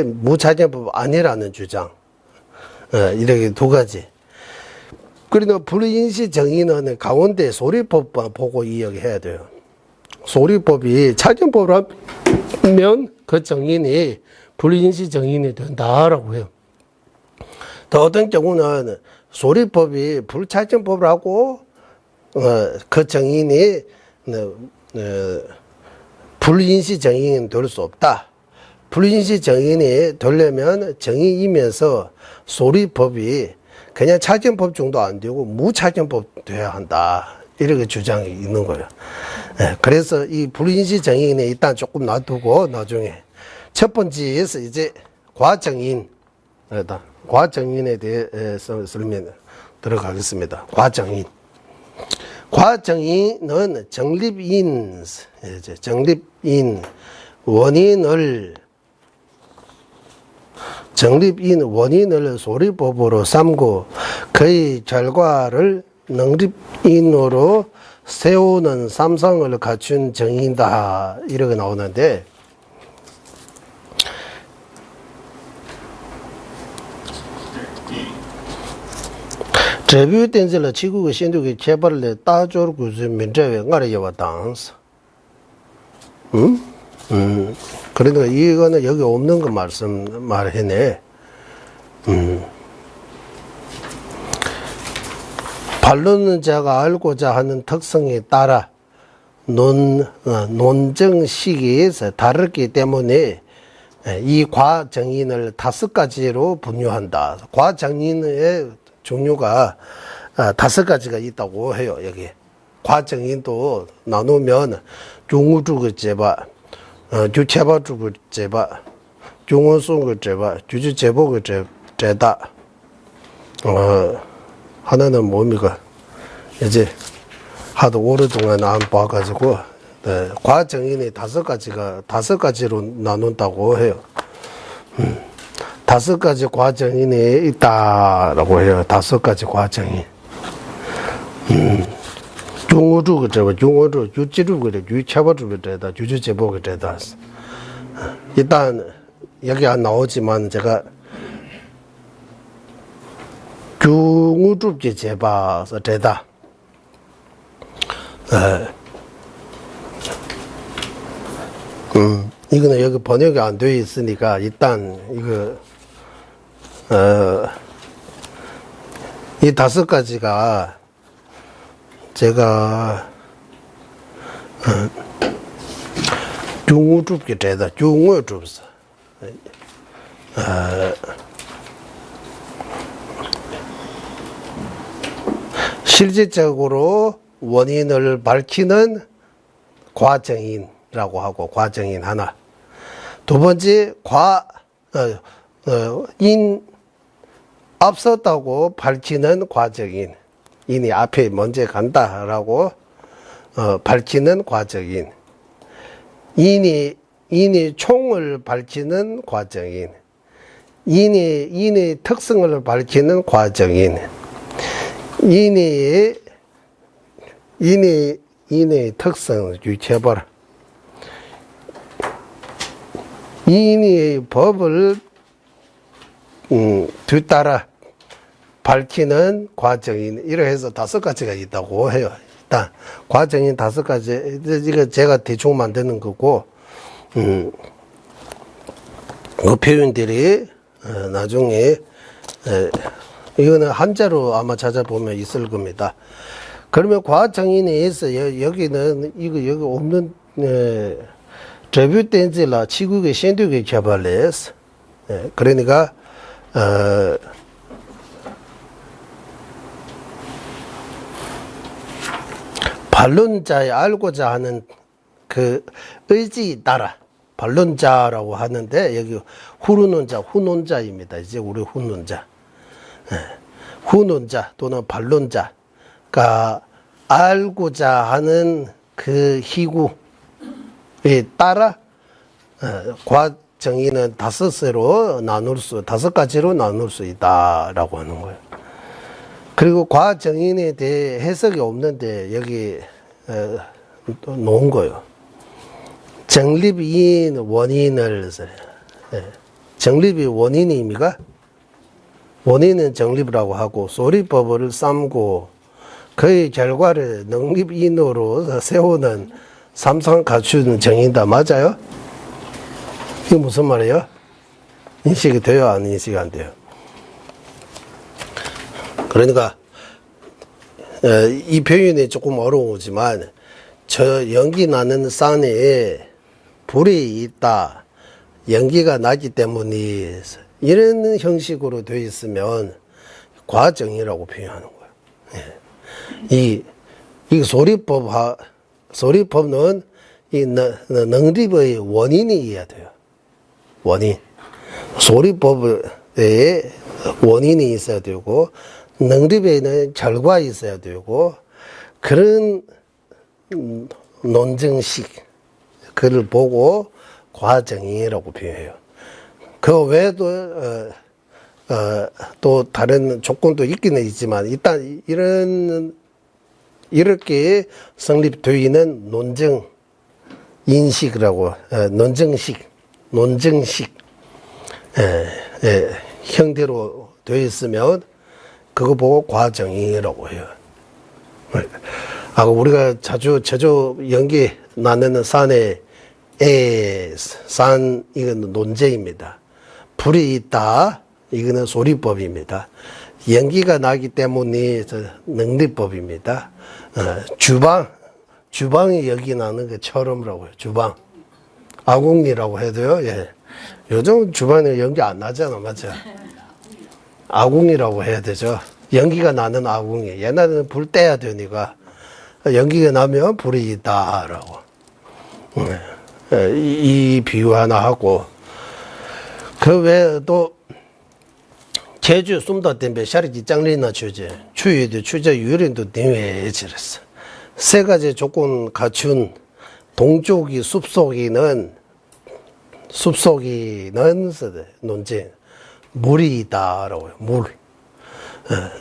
무차진법 아니라는 주장, 이렇게 두 가지. 그러니까 불인시 정의는 가운데 소리법만 보고 이야기해야 돼요. 소리법이 차진법이라면 그 정인이 불인시 정인이 된다라고 해요. 또 어떤 경우는 소리법이 불차진법이라고 그 정인이 불인시 정인이 될 수 없다. 불인시 정인이 되려면 정의이면서 소리법이 그냥 차진법 정도 안 되고 무차진법 돼야 한다. 이렇게 주장이 있는 거예요. 그래서 이 불인시 정인이 일단 조금 놔두고 나중에 첫 번째에서 이제 과정인, 과정인에 대해서 설명 들어가겠습니다. 과정인. 과정인은 정립인 원인을 소리법으로 삼고 그의 결과를 능립인으로 세우는 삼성을 갖춘 정인이다. 이렇게 나오는데,这部电子了七个新都给切巴了大家故事民这位我的要当时 그러니까 이거는 여기 없는 거 말해네. 반론자가 알고자 하는 특성에 따라 논증 시기에서 다르기 때문에 이 과정인을 5가지로 분류한다. 과정인의 종류가 5가지가 있다고 해요. 여기 과정인도 나누면 중우주의제바, 주체바주의제바, 중원송의제바, 주주제복의제다. 하나는 뭡니까? 이제 하도 오랫동안 안 봐가지고 과정인이 5가지로 나눈다고 해요. 5가지 과정인이 있다라고 해요. 5가지 과정인. 중우주의제바, 중우주, 주지주의제, 주체바주의제다, 주주제복의제다. 일단 여기 안 나오지만 제가 중우주의 제바서 되다. 이거는 여기 번역이 안 되어 있으니까 일단 이거 이 5가지가 제가 중우주의 되다, 중우주의서. 실질적으로 원인을 밝히는 과정인이라고 하고, 과정인 하나. 두 번째, 앞섰다고 밝히는 과정인. 인이 앞에 먼저 간다라고 밝히는 과정인. 인이 총을 밝히는 과정인. 인의 특성을 밝히는 과정인. 인의 특성을 유체해봐라. 인의 법을 뒤따라 밝히는 과정인. 이래 해서 5가지가 있다고 해요. 일단 과정인 5가지. 이거 제가 대충 만드는 거고, 그 표현들이 나중에 이거는 한자로 아마 찾아보면 있을 겁니다. 그러면 과정인에서 여기는 여기 없는 레뷰된지라 치국의 신두의 개발했어. 그러니까 반론자의 알고자 하는 그 의지에 따라 반론자라고 하는데 여기 후논자입니다. 이제 우리 후논자. 후논자 또는 반론자가 알고자 하는 그 희구에 따라 과정의는 다섯 가지로 나눌 수 있다라고 하는 거예요. 그리고 과정인에 대해 해석이 없는데 여기 놓은 거예요. 정립인 원인을 써요. 정립이 원인입니까? 원인은 정립이라고 하고 소리법을 삼고 그의 결과를 능립인으로 세우는 삼상 갖추는 정의다. 맞아요? 이게 무슨 말이에요? 인식이 돼요? 안 인식이 안 돼요? 그러니까 이 표현이 조금 어려우지만 저 연기 나는 산에 불이 있다. 연기가 나기 때문에 이런 형식으로 되어 있으면 과정이라고 표현하는 거예요. 이 소리법은 이 능립의 원인이어야 돼요. 원인. 소리법에 원인이 있어야 되고 능립에는 결과 있어야 되고 그런 논증식 그를 보고 과정이라고 표현해요. 그 외에도 또 다른 조건도 있기는 있지만 일단 이렇게 성립되어 있는 논증 인식이라고 논증식 형태로 되어 있으면 그거 보고 과정이라고 해요. 우리가 자주 연기 나는 산에 이건 논제입니다. 불이 있다. 이거는 소리법입니다. 연기가 나기 때문에 능립법입니다. 주방이 연기 나는 것처럼이라고 해요. 주방. 아궁이라고 해도요. 예. 요즘 주방에 연기 안 나잖아. 맞죠? 아궁이라고 해야 되죠. 연기가 나는 아궁이. 옛날에는 불 떼야 되니까 연기가 나면 불이 있다라고. 이 비유 하나 하고 그 외에도 제주 숨다 댐베 샤르기 짱리나 주제 추위도 추제 유린도 대회에 지렸어. 세 가지 조건 갖춘 동쪽이 숲속이는 논쟁 물이 있다라고 해요.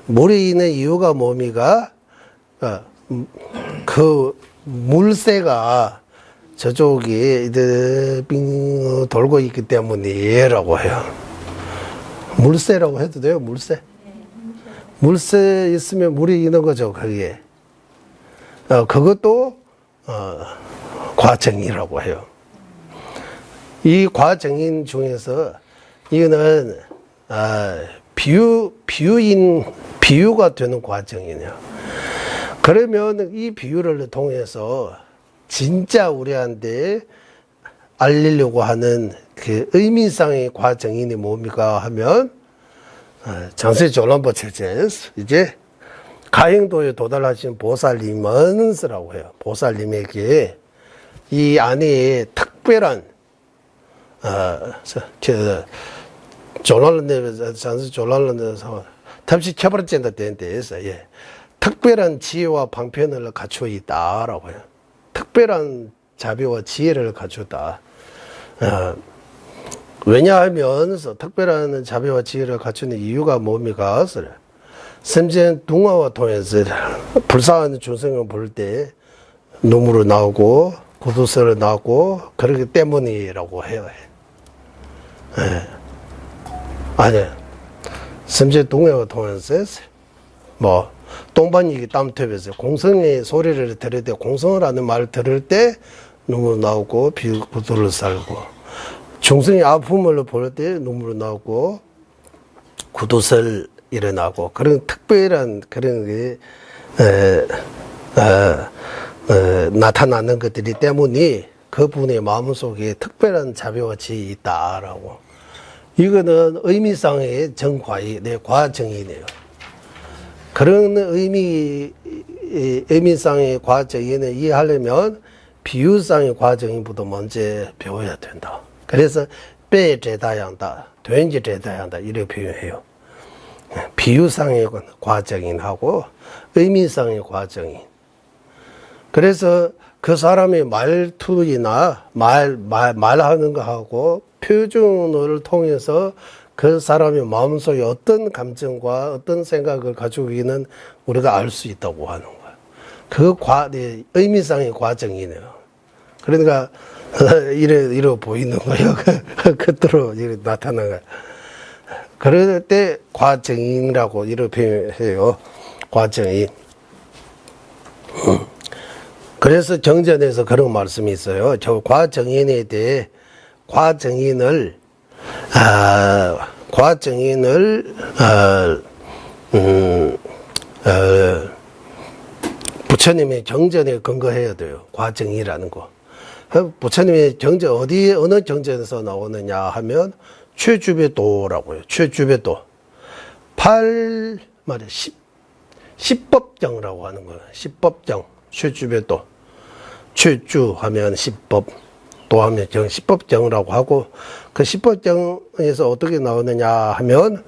물이 있는 이유가 뭡니까? 그 물새가 저쪽이 빙 돌고 있기 때문이라고 해요. 물새라고 해도 돼요? 물새 있으면 물이 있는 거죠. 거기에. 그것도 과정이라고 해요. 이 과정인 중에서 이거는 비유가 되는 과정이냐. 그러면 이 비유를 통해서 진짜 우리한테 알리려고 하는 그 의미상의 과정인이 뭡니까 하면 장세조람보 체제 이제 가행도에 도달하신 보살님은스라고 해요. 보살님에게 이 안에 특별한 장세조람보에서 탑시 켜버렸다 된 데에서 특별한 지혜와 방편을 갖추어 있다라고 해요. 특별한 자비와 지혜를 갖추다. 왜냐하면 특별한 자비와 지혜를 갖추는 이유가 뭡니까? semjen 둥화와 통해서 불쌍한 중생을 볼 때 눈물을 나오고 구두쇠를 나오고 그렇기 때문이라고 해요. 아니, semjen 둥화와 통해서 뭐 똥반이기 땀탭에서 공성의 소리를 들을 때 공성을 하는 말을 들을 때 눈물 나오고 구두를 살고 중생의 아픔을 볼 때 눈물 나오고 구두설 일어나고 그런 특별한 그런 게 나타나는 것들이 때문에 그분의 마음속에 특별한 자비와치 있다라고. 이거는 의미상의 정과의 내 과정이네요. 그런 의미상의 과정을 이해하려면 비유상의 과정부터 먼저 배워야 된다. 그래서 빼제다양다, 된제제다양다 이렇게 표현해요. 비유상의 과정인하고 의미상의 과정인. 그래서 그 사람의 말투나 말하는 거하고 표준어를 통해서 그 사람의 마음속에 어떤 감정과 어떤 생각을 가지고 있는 우리가 알 수 있다고 하는 거예요. 그 의미상의 과정이네요. 그러니까 이래 보이는 거예요. 그대로 이래 나타나는 거예요. 그럴 때 과정이라고 이렇게 표현해요. 과정이. 그래서 정전에서 그런 말씀이 있어요. 저 과정인에 대해 과정인을 부처님의 정전에 근거해야 돼요. 과정이라는 거. 부처님의 정전 어느 정전에서 나오느냐 하면 최주배도라고요. 최주배도. 8말에 10법정이라고 하는 거예요. 10법정. 최주배도. 최주 하면 10법. 도 하면 10법정이라고 하고, 그 10법정에서 어떻게 나오느냐 하면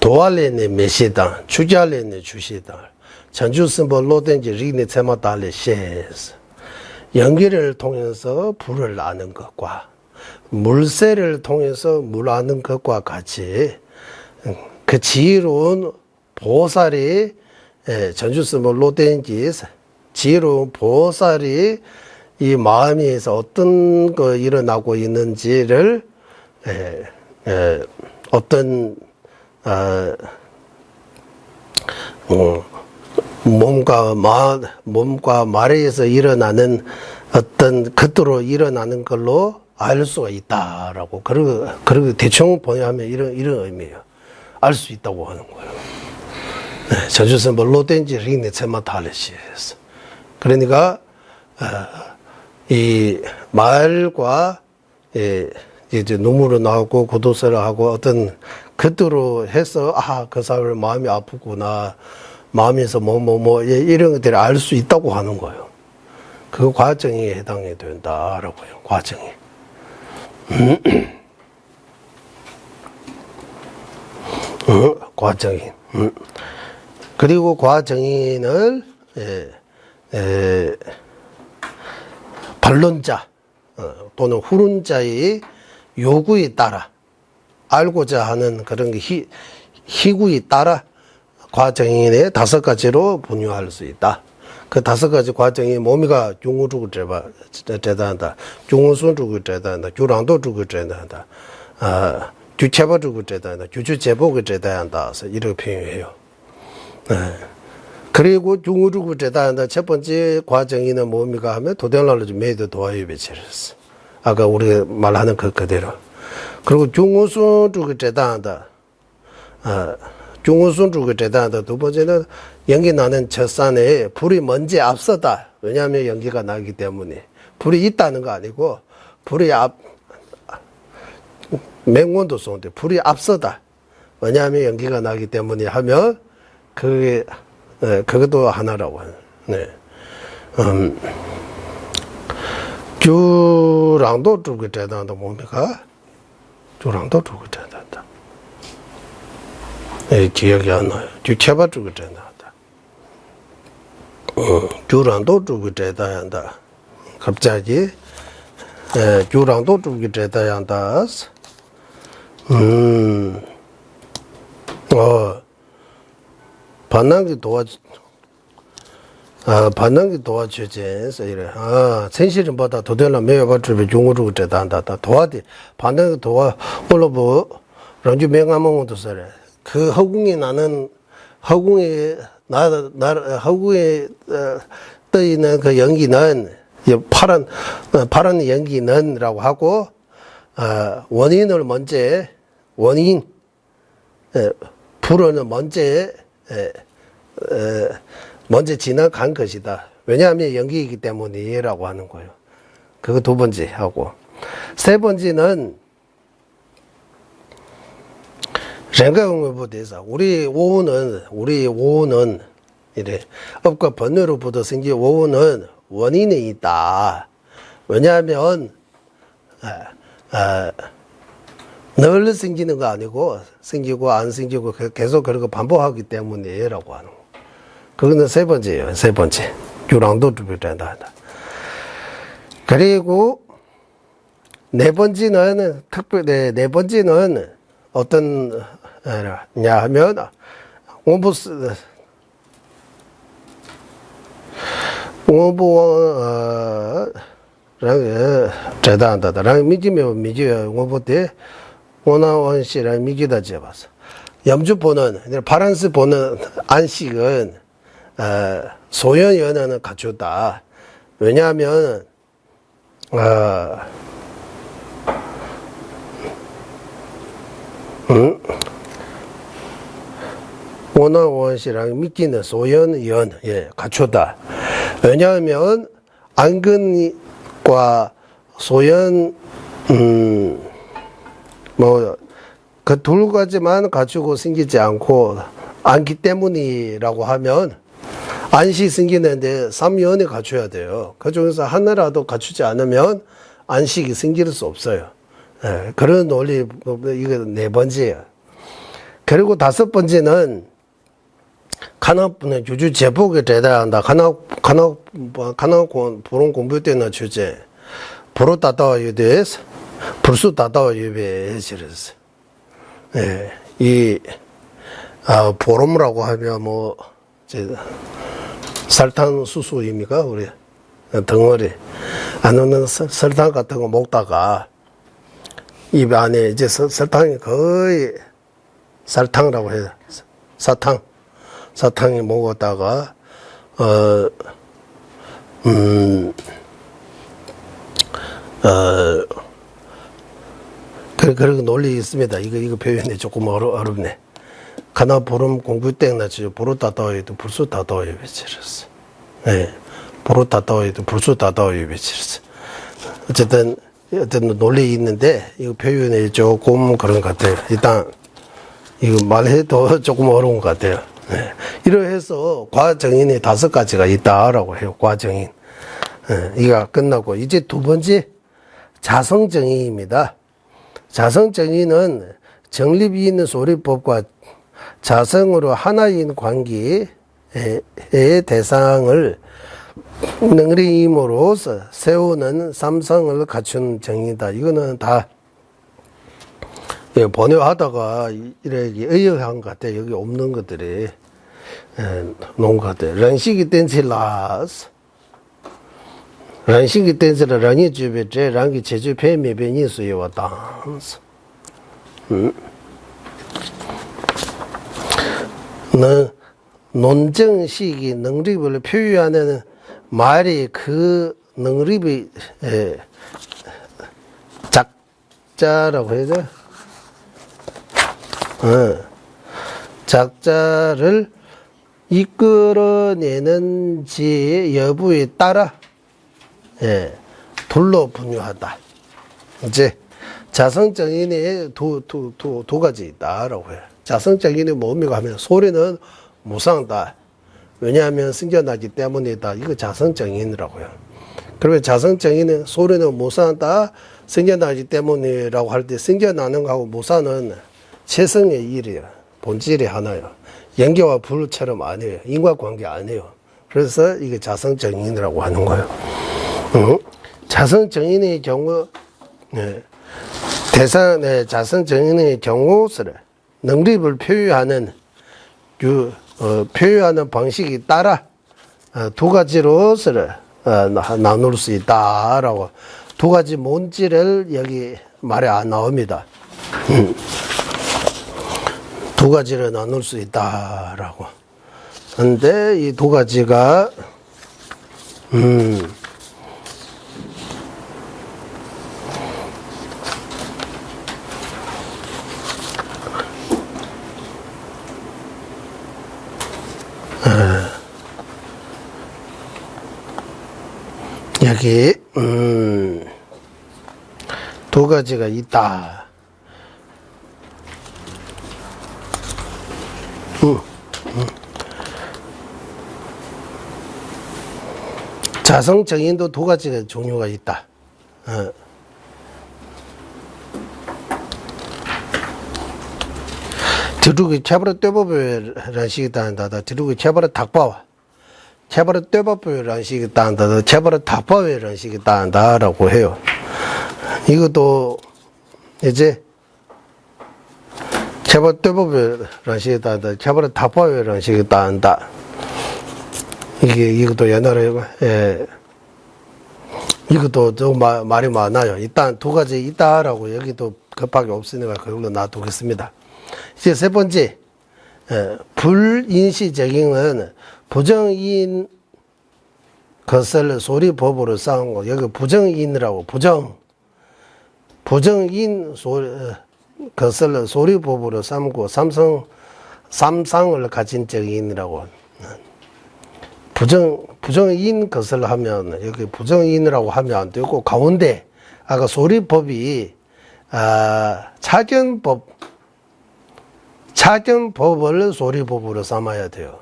도알레네 메시당, 주자레네 주시당, 전주스모 로덴지 리네 체마달레 셰스. 연기를 통해서 불을 아는 것과 물새를 통해서 물 아는 것과 같이 그 지혜로운 보살이 전주스모 로덴지 지혜로운 보살이 이 마음에서 어떤 거 일어나고 있는지를 어떤 몸과 말에서 일어나는 어떤 그대로 일어나는 걸로 알 수가 있다라고. 그리고 대충 번역하면 이런 의미예요. 알 수 있다고 하는 거예요. 전주선 뭘로된지 링네 체마탈레시에서. 그러니까 이 말과 이제 눈물을 나오고 고도서를 하고 어떤 그대로 해서 그 사람의 마음이 아프구나, 마음에서 이런 것들을 알 수 있다고 하는 거예요. 그 과정에 해당이 된다라고요. 과정이. 과정인. 그리고 과정인을 반론자 또는 후론자의 요구에 따라 알고자 하는 그런 희구에 따라 과정인의 5가지로 분류할 수 있다. 그 5가지 과정이 몸이가 중우주고 제다한다, 중우순주고 제다한다, 주랑도주고 제다한다, 주체바주고 제다한다, 주주제복을 제다한다. 이렇게 표현해요. 그리고 중우주고 제다한다. 첫 번째 과정인은 몸이가 하면 도대날로지 매도 도와요 배치했어. 아까 우리가 말하는 그대로. 그리고 중우순주고 제다한다. 중우순주고 제다한다. 두 번째는 연기 나는 첫산에 불이 먼저 앞서다. 왜냐하면 연기가 나기 때문에. 불이 있다는 거 아니고 불이 맹원도 쏘는데 불이 앞서다. 왜냐하면 연기가 나기 때문에 하면 그것도 하나라고 하는. 네. 주랑도 주고 제단다 뭡니까? 주랑도 주고 제단다. 기억이 안 나요. 주체바 주고 제단다. 주랑도 주고 제단다. 갑자기 주랑도 주고 제단다. 반응이 도와주지. 이래. sen실은 보다 도대나 매여가지고 중으로 제단다. 도와디. 반응이 올라보, 런주 명함도 써래. 그 허공에 나는, 허공에 떠있는 그 연기는, 파란 연기는, 라고 하고, 원인을 먼저, 불어는 먼저, 먼저 지나간 것이다. 왜냐하면 연기이기 때문이라고 하는 거예요. 그거 두 번째 하고. 세 번째는 ren가공부대사 우리 오후는 이래 업과 번뇌로부터 생긴 오후는 원인이 있다. 왜냐하면 늘 생기는 거 아니고 생기고 안 생기고 계속 그런 거 반복하기 때문이라고 하는 거. 그거는 세 번째예요. 세 번째. 유랑도 주변다. 그리고 네 번째는 네 번째는 어떤 냐 하면 원보스 재단한다다. 미지면 원보대 원화원시랑 미기다 잡았어. 염주 보는 바란스 보는 안식은 소연 연하는 갖추다. 왜냐하면 원화원시랑 미기는 소연 연 갖추다. 왜냐하면 안근과 소연 그 두 가지만 갖추고 생기지 않고 않기 때문이라고 하면 안식 생기는데 삼연을 갖춰야 돼요. 그 중에서 하나라도 갖추지 않으면 안식이 생길 수 없어요. 그런 논리, 이거 네 번째예요. 그리고 다섯 번째는 가나분의 주주 제복에 대다한다. 가나 불은 공부 때나 주제. 불을 따다와 유대에서 불수 따다와 유배해지랬어. 보름이라고 하면 설탕 수수입니까? 우리 덩어리. 아니면 설탕 같은 거 먹다가 입 안에 이제 설탕이 거의 설탕이라고 해요. 사탕이 먹었다가 그런 논리 있습니다. 이거 표현이 조금 어렵네. 가나 보름 공부 때나 지 보로 따다와도 불수 따다와요 배치렸어. 보로 따다와도 불수 따다와요 배치렸어. 어쨌든 논리 있는데 이거 표현이 조금 그런 것 같아요. 일단 이거 말해도 조금 어려운 것 같아요. 이러해서 과정인이 5가지가 있다라고 해요. 과정인. 이거 끝나고 이제 두 번째 자성정의입니다. 자성정의는 정립이 있는 소리법과 자성으로 하나인 관계의 대상을 능리임으로써 세우는 삼성을 갖춘 정의다. 이거는 다 번역하다가 이렇게 의역한 것 같아요. 여기 없는 것들이 놓은 것 같아요. 런식이 댄실라스 런식이 댄실라 런이 주베제 런기 제주 폐미변이 수요와 당스 논정식이 능력을 표현하는 말이 그 능력이 작자라고 해야 돼? 작자를 이끌어내는지 여부에 따라 둘로 분류하다. 이제 자성정인이 두 가지 있다라고 해요. 자성정인이 뭡니까 하면 소리는 무상다. 왜냐하면 생겨나기 때문이다. 이거 자성정인이라고 해요. 그러면 자성정인은 소리는 무상다. 생겨나기 때문이라고 할 때 생겨나는 거하고 무상은 최성의 일이에요. 본질이 하나예요. 연기와 불처럼 아니에요. 인과관계 아니에요. 그래서 이게 자성정인이라고 하는 거예요. 자성정인의 경우 자성정인의 경우를 능력을 표현하는 표현하는 방식에 따라 두 가지로서를 나눌 수 있다라고 두 가지 본질을 여기 말에 안 나옵니다. 두 가지를 나눌 수 있다라고. 근데 이 두 가지가 여기 두 가지가 있다. 자성 정인도 두 가지가 종류가 있다. 드루기 체버러 떼법이라는 식이 따한다. 드루기 체버러 닭바와 체버러 떼법이라는 식이 따한다. 체버러 닭바와라는 식이 따한다라고 해요. 이것도 이제 체버러 떼법이라는 식이 따한다. 체버러 닭바와라는 식이 따한다. 이것도 옛날에 이것도 좀 말이 많아요. 일단 두 가지 있다라고 여기도 급하게 없으니까 그걸로 놔두겠습니다. 이제 세 번째, 불인시적인은 부정인 것을 소리법으로 쌓은 거. 여기 부정인이라고, 부정인 것을 소리법으로 삼고, 삼상을 가진 적인이라고. 부정인 것을 하면, 여기 부정인이라고 하면 안 되고, 가운데, 아까 소리법이, 차견법을 소리법으로 삼아야 돼요.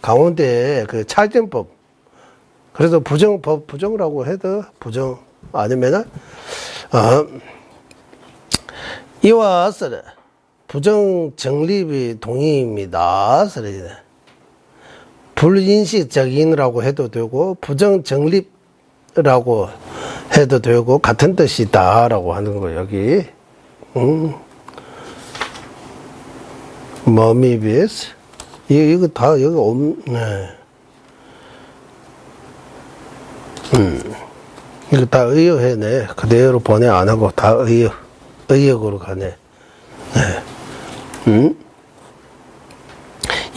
가운데 그 차견법. 그래서 부정법, 부정이라고 해도 부정 아니면은, 이와 같이 부정 정립이 동의입니다. 불인식적인이라고 해도 되고, 부정 정립이라고 해도 되고, 같은 뜻이다라고 하는 거, 여기. 머미비스 이거 다 여기 없네. 이거 다 의역해네. 그대로 번외 안 하고 다 의역으로 가네.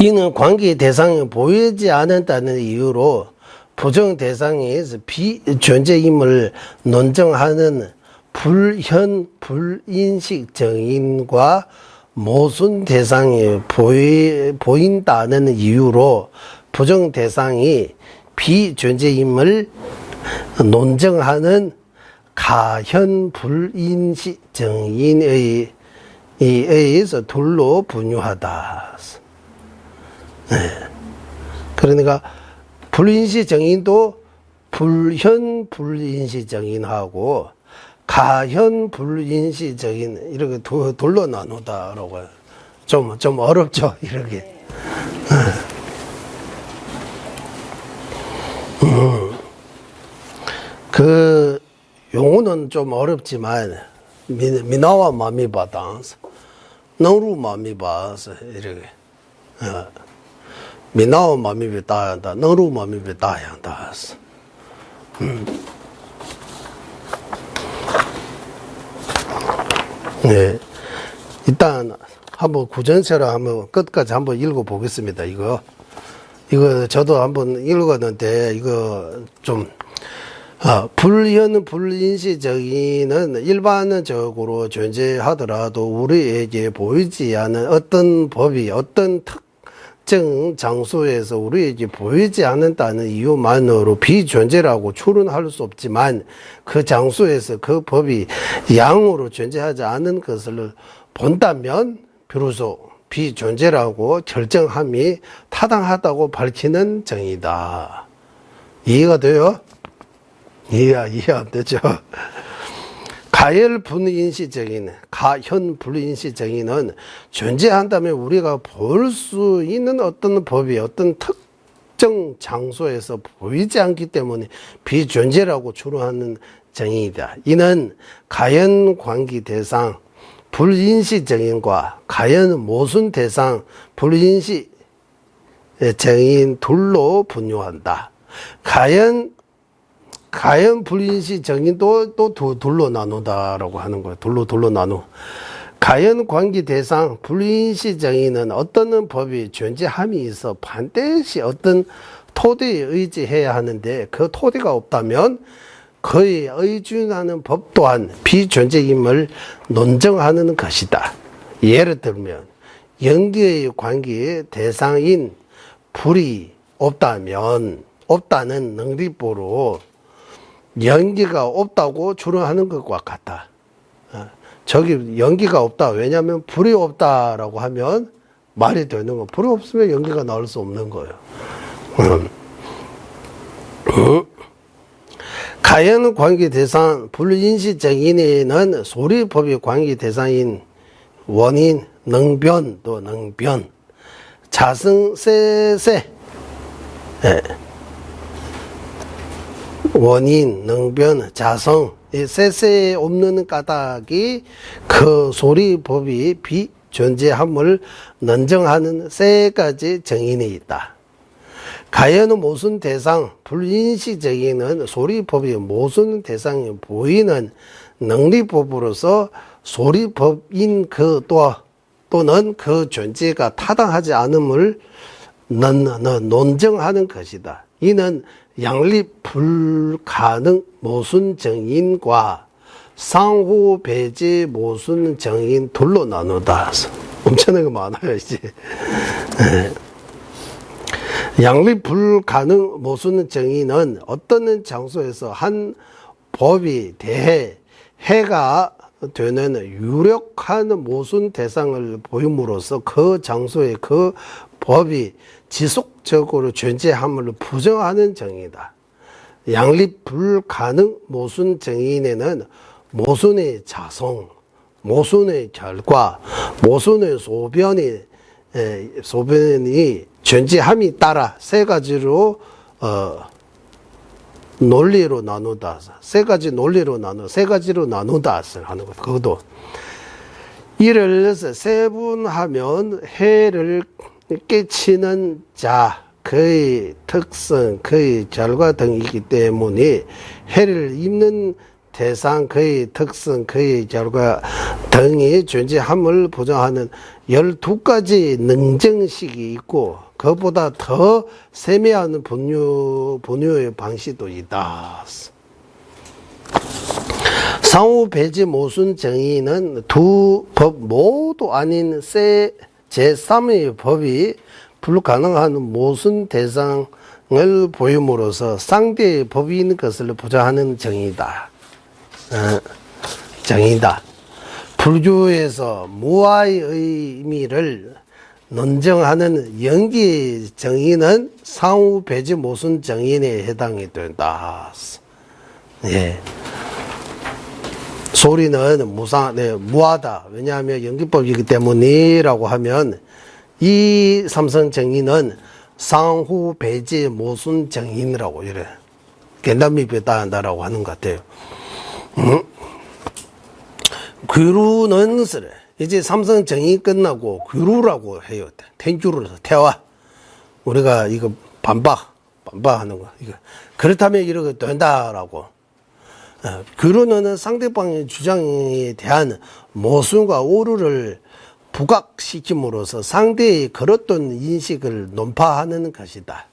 이는 관계 대상이 보이지 않는다는 이유로 부정 대상에서 비존재임을 논증하는 불인식 정인과 모순 대상이 보인다는 이유로 부정 대상이 비존재임을 논증하는 가현 불인식 정인에 의해서 둘로 분류하다. 그러니까 불인식 정인도 불현 불인식 정인하고 가현 불인시적인 이렇게 둘로 나누다라고 해요. 좀 어렵죠, 이렇게. 그 용어는 좀 어렵지만 미나와 마미바당스 너루 마미바스 이렇게 미나와 마미비 따야한다 너루 마미비 따야한다스. 네, 일단 한번 구전체로 한번 끝까지 한번 읽어 보겠습니다. 이거 저도 한번 읽었는데 이거 좀 불현 불인시적인은 일반적으로 존재하더라도 우리에게 보이지 않는 어떤 법이 어떤 특정 장소에서 우리에게 보이지 않는다는 이유만으로 비존재라고 추론할 수 없지만 그 장소에서 그 법이 양으로 존재하지 않은 것을 본다면 비로소 비존재라고 결정함이 타당하다고 밝히는 정의다. 이해가 돼요? 이해 안 되죠? 가열 불인시적인, 가현 불인시적인은 존재한다면 우리가 볼 수 있는 어떤 법이 어떤 특정 장소에서 보이지 않기 때문에 비존재라고 추론하는 정의이다. 이는 가연 관계 대상 불인시적인과 가연 모순 대상 불인시 정인 둘로 분류한다. 가연 불인시 정인도 또 둘로 나누다라고 하는 거예요. 둘로 나누. 가연 관계 대상 불인시 정인은 어떤 법이 존재함이 있어 반드시 어떤 토대에 의지해야 하는데 그 토대가 없다면 그에 의존하는 법 또한 비존재임을 논증하는 것이다. 예를 들면 영계의 관계의 대상인 불이 없다는 능리보로 연기가 없다고 추론하는 것과 같다. 저기 연기가 없다. 왜냐하면 불이 없다라고 하면 말이 되는 거. 불이 없으면 연기가 나올 수 없는 거예요. 가연 관계 대상 불인시 정인에는 소리법이 관계 대상인 원인, 능변, 또 능변, 자성, 세세, 원인, 능변, 자성, 이 세세에 없는 까닭이 그 소리법이 비존재함을 논증하는 세 가지 정인이 있다. 가연은 모순 대상, 불인시 정인은 소리법이 모순 대상이 보이는 능리법으로서 소리법인 또는 그 존재가 타당하지 않음을 논증하는 것이다. 이는 양립 불가능 모순 정인과 상호 배제 모순 정인 둘로 나누다. 엄청나게 많아요, 이제. 양립 불가능 모순 정인은 어떤 장소에서 한 법이 대해 해가 되는 유력한 모순 대상을 보임으로써 그 장소에 그 법이 지속적으로 존재함을 부정하는 정의다. 양립 불가능 모순 정인에는 모순의 자성, 모순의 결과, 모순의 소변이 존재함이 따라 세 가지로 논리로 나누다. 세 가지로 나누다 하는 것. 그것도 이를 세분하면 해를 끼치는 자, 그의 특성, 그의 결과 등이기 때문에 해를 입는 대상, 그의 특성, 그의 결과 등이 존재함을 보장하는 12가지 능정식이 있고 그것보다 더 세밀한 분류의 방식도 있다. 상호 배제 모순 정의는 두 법 모두 아닌 제3의 법이 불가능한 모순 대상을 보임으로써 상대의 법인 것을 보장하는 정의다. 불교에서 무아의 의미를 논증하는 연기 정의는 상호 배제 모순 정인에 해당이 된다. 예. 소리는 무하다. 왜냐하면 연기법이기 때문이라고 하면 이 삼성 정의는 상호 배제 모순 정인이라고 이래 견담입에 따른다라고 하는 것 같아요. 귀루는 이제 삼성 정의 끝나고 귀루라고 해요. 텐주로 태화. 우리가 이거 반박하는 거. 이거 그렇다면 이렇게 된다라고. 귀루는 상대방의 주장에 대한 모순과 오류를 부각시킴으로써 상대의 그렇던 인식을 논파하는 것이다.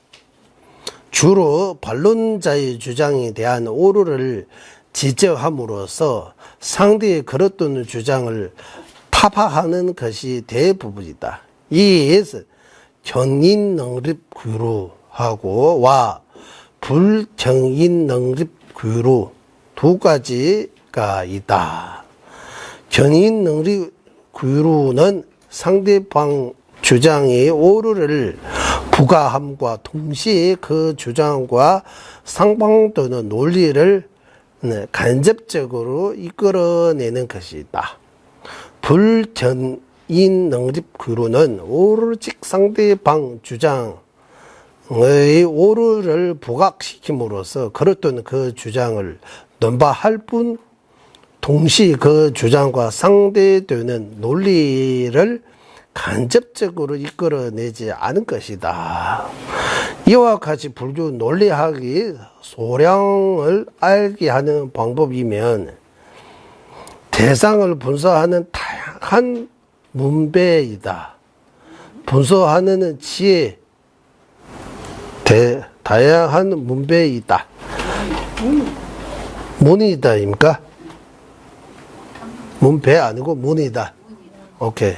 주로 반론자의 주장에 대한 오류를 지적함으로써 상대의 그렇던 주장을 타파하는 것이 대부분이다. 이에서 정인 능립 귀루하고 불정인 능립 귀루 두 가지가 있다. 정인 능립 귀루는 상대방 주장의 오류를 부가함과 동시에 그 주장과 상반되는 논리를 간접적으로 이끌어내는 것이다. 불전인 능립 귀루는 오로직 상대방 주장의 오류를 부각시킴으로써 그렇던 그 주장을 논파할 뿐 동시에 그 주장과 상대되는 논리를 간접적으로 이끌어내지 않은 것이다. 이와 같이 불교 논리학이 소량을 알게 하는 방법이면 대상을 분석하는 다양한 문배이다. 분석하는 지혜, 다양한 문배이다. 문이다입니까? 문배 아니고 문이다. 오케이.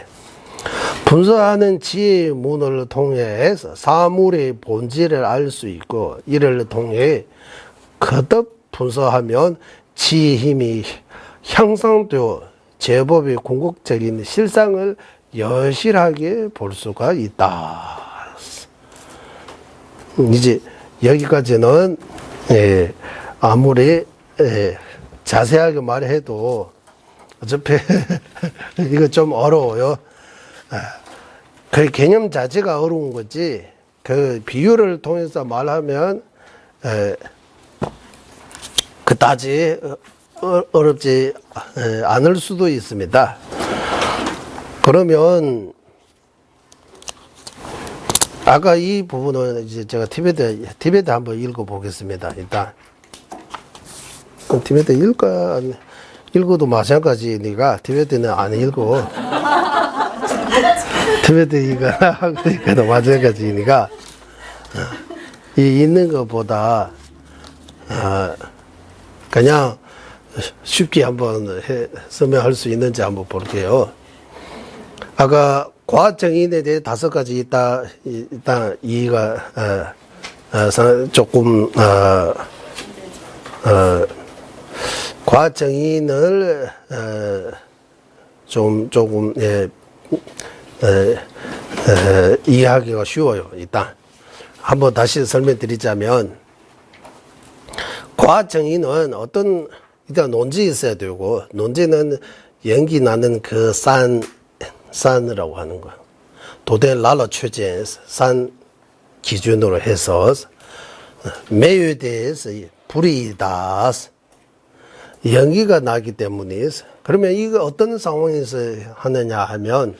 분석하는 지혜의 문을 통해서 사물의 본질을 알 수 있고 이를 통해 분석하면 지의 힘이 향상되어 제법의 궁극적인 실상을 여실하게 볼 수가 있다. 이제 여기까지는 아무리 자세하게 말해도 어차피 이거 좀 어려워요. 그 개념 자체가 어려운 거지 그 비유를 통해서 말하면 그다지 어렵지 않을 수도 있습니다. 그러면 아까 이 부분은 이제 제가 티베트 한번 읽어 보겠습니다. 일단 티베트 읽어도 마찬가지니까 티베트는 안 읽어. 티베트 읽어도 마찬가지니까 이 있는 것보다 그냥 쉽게 한번 설명할 수 있는지 한번 볼게요. 아까 과정인에 대해 5가지 일단 이해가 조금 과정인을 조금 이해하기가 쉬워요. 일단 한번 다시 설명드리자면 과정인은 어떤 일단 논지 있어야 되고 논지는 연기 나는 그 산이라고 하는 거야. 도대 라러 최제 산 기준으로 해서 매유에 대해서 불이다 연기가 나기 때문에 그러면 이거 어떤 상황에서 하느냐 하면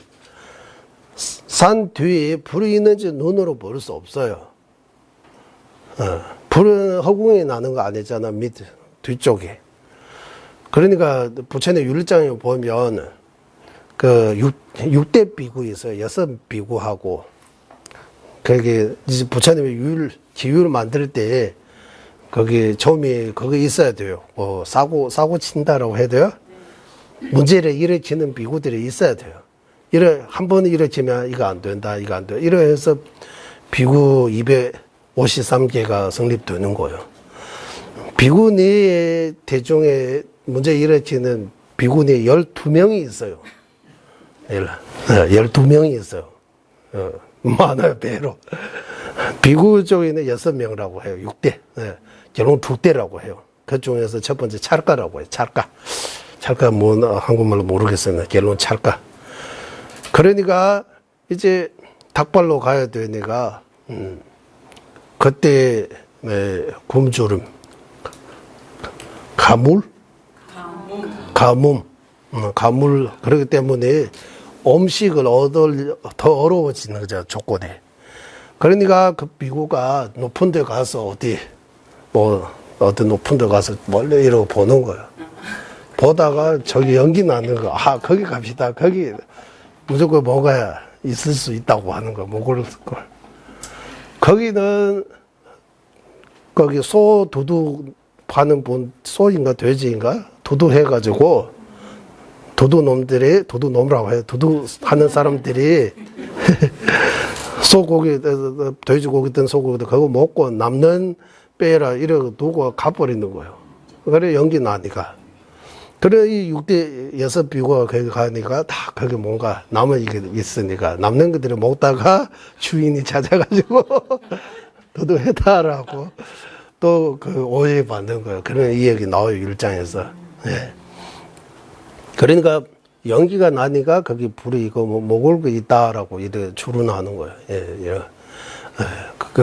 산 뒤에 불이 있는지 눈으로 볼 수 없어요. 불은 허공에 나는 거 아니잖아. 밑 뒤쪽에. 그러니까 부처님 율장에 보면 그 6대 비구 있어요. 6비구하고 그게 이제 부처님이 기율 만들 때 거기 처음에 그거 있어야 돼요. 뭐 사고 친다라고 해야 돼요. 문제를 일으키는 비구들이 있어야 돼요. 한 번 일으키면 이거 안 된다, 이거 안 돼. 이래서 비구 253개가 성립되는 거예요. 비구니 대중에 문제 일으키는 비구니 12명이 있어요. 12명이 있어요. 많아요, 배로. 비구 쪽에는 6명이라고 해요. 6대. 결국 2대라고 해요. 그 중에서 첫 번째 찰가라고 해요. 찰가. 찰가 뭐 한국말로 모르겠어요. 결론 찰가. 그러니까 이제 닭발로 가야 되니까 그때 굶주림, 가물 그렇기 때문에 음식을 얻을 더 어려워지는 거죠. 조건이. 그러니까 그 비구가 높은 데 가서 어떤 높은 데 가서 멀리 이러고 보는 거예요. 보다가 저기 연기 나는 거, 거기 갑시다. 거기 무조건 뭐가 있을 수 있다고 하는 거, 먹을 걸. 거기는, 거기 소 도둑 파는 소인가 돼지인가? 도둑 해가지고, 도둑놈이라고 해요. 도둑 하는 사람들이, 소고기, 돼지고기든 소고기든 그거 먹고 남는 빼라, 이러고 두고 가버리는 거예요. 그래, 연기 나니까. 그래, 이 6대 6비구가 거기 가니까 다 거기 뭔가 남은 이게 있으니까 남는 것들을 먹다가 주인이 찾아가지고 도둑했다라고 또 그 오해 받는 거예요. 그런 이 얘기 나와요, 율장에서. 그러니까 연기가 나니까 거기 불이 이거 뭐 먹을 거 있다라고 이렇게 추론하는 거예요.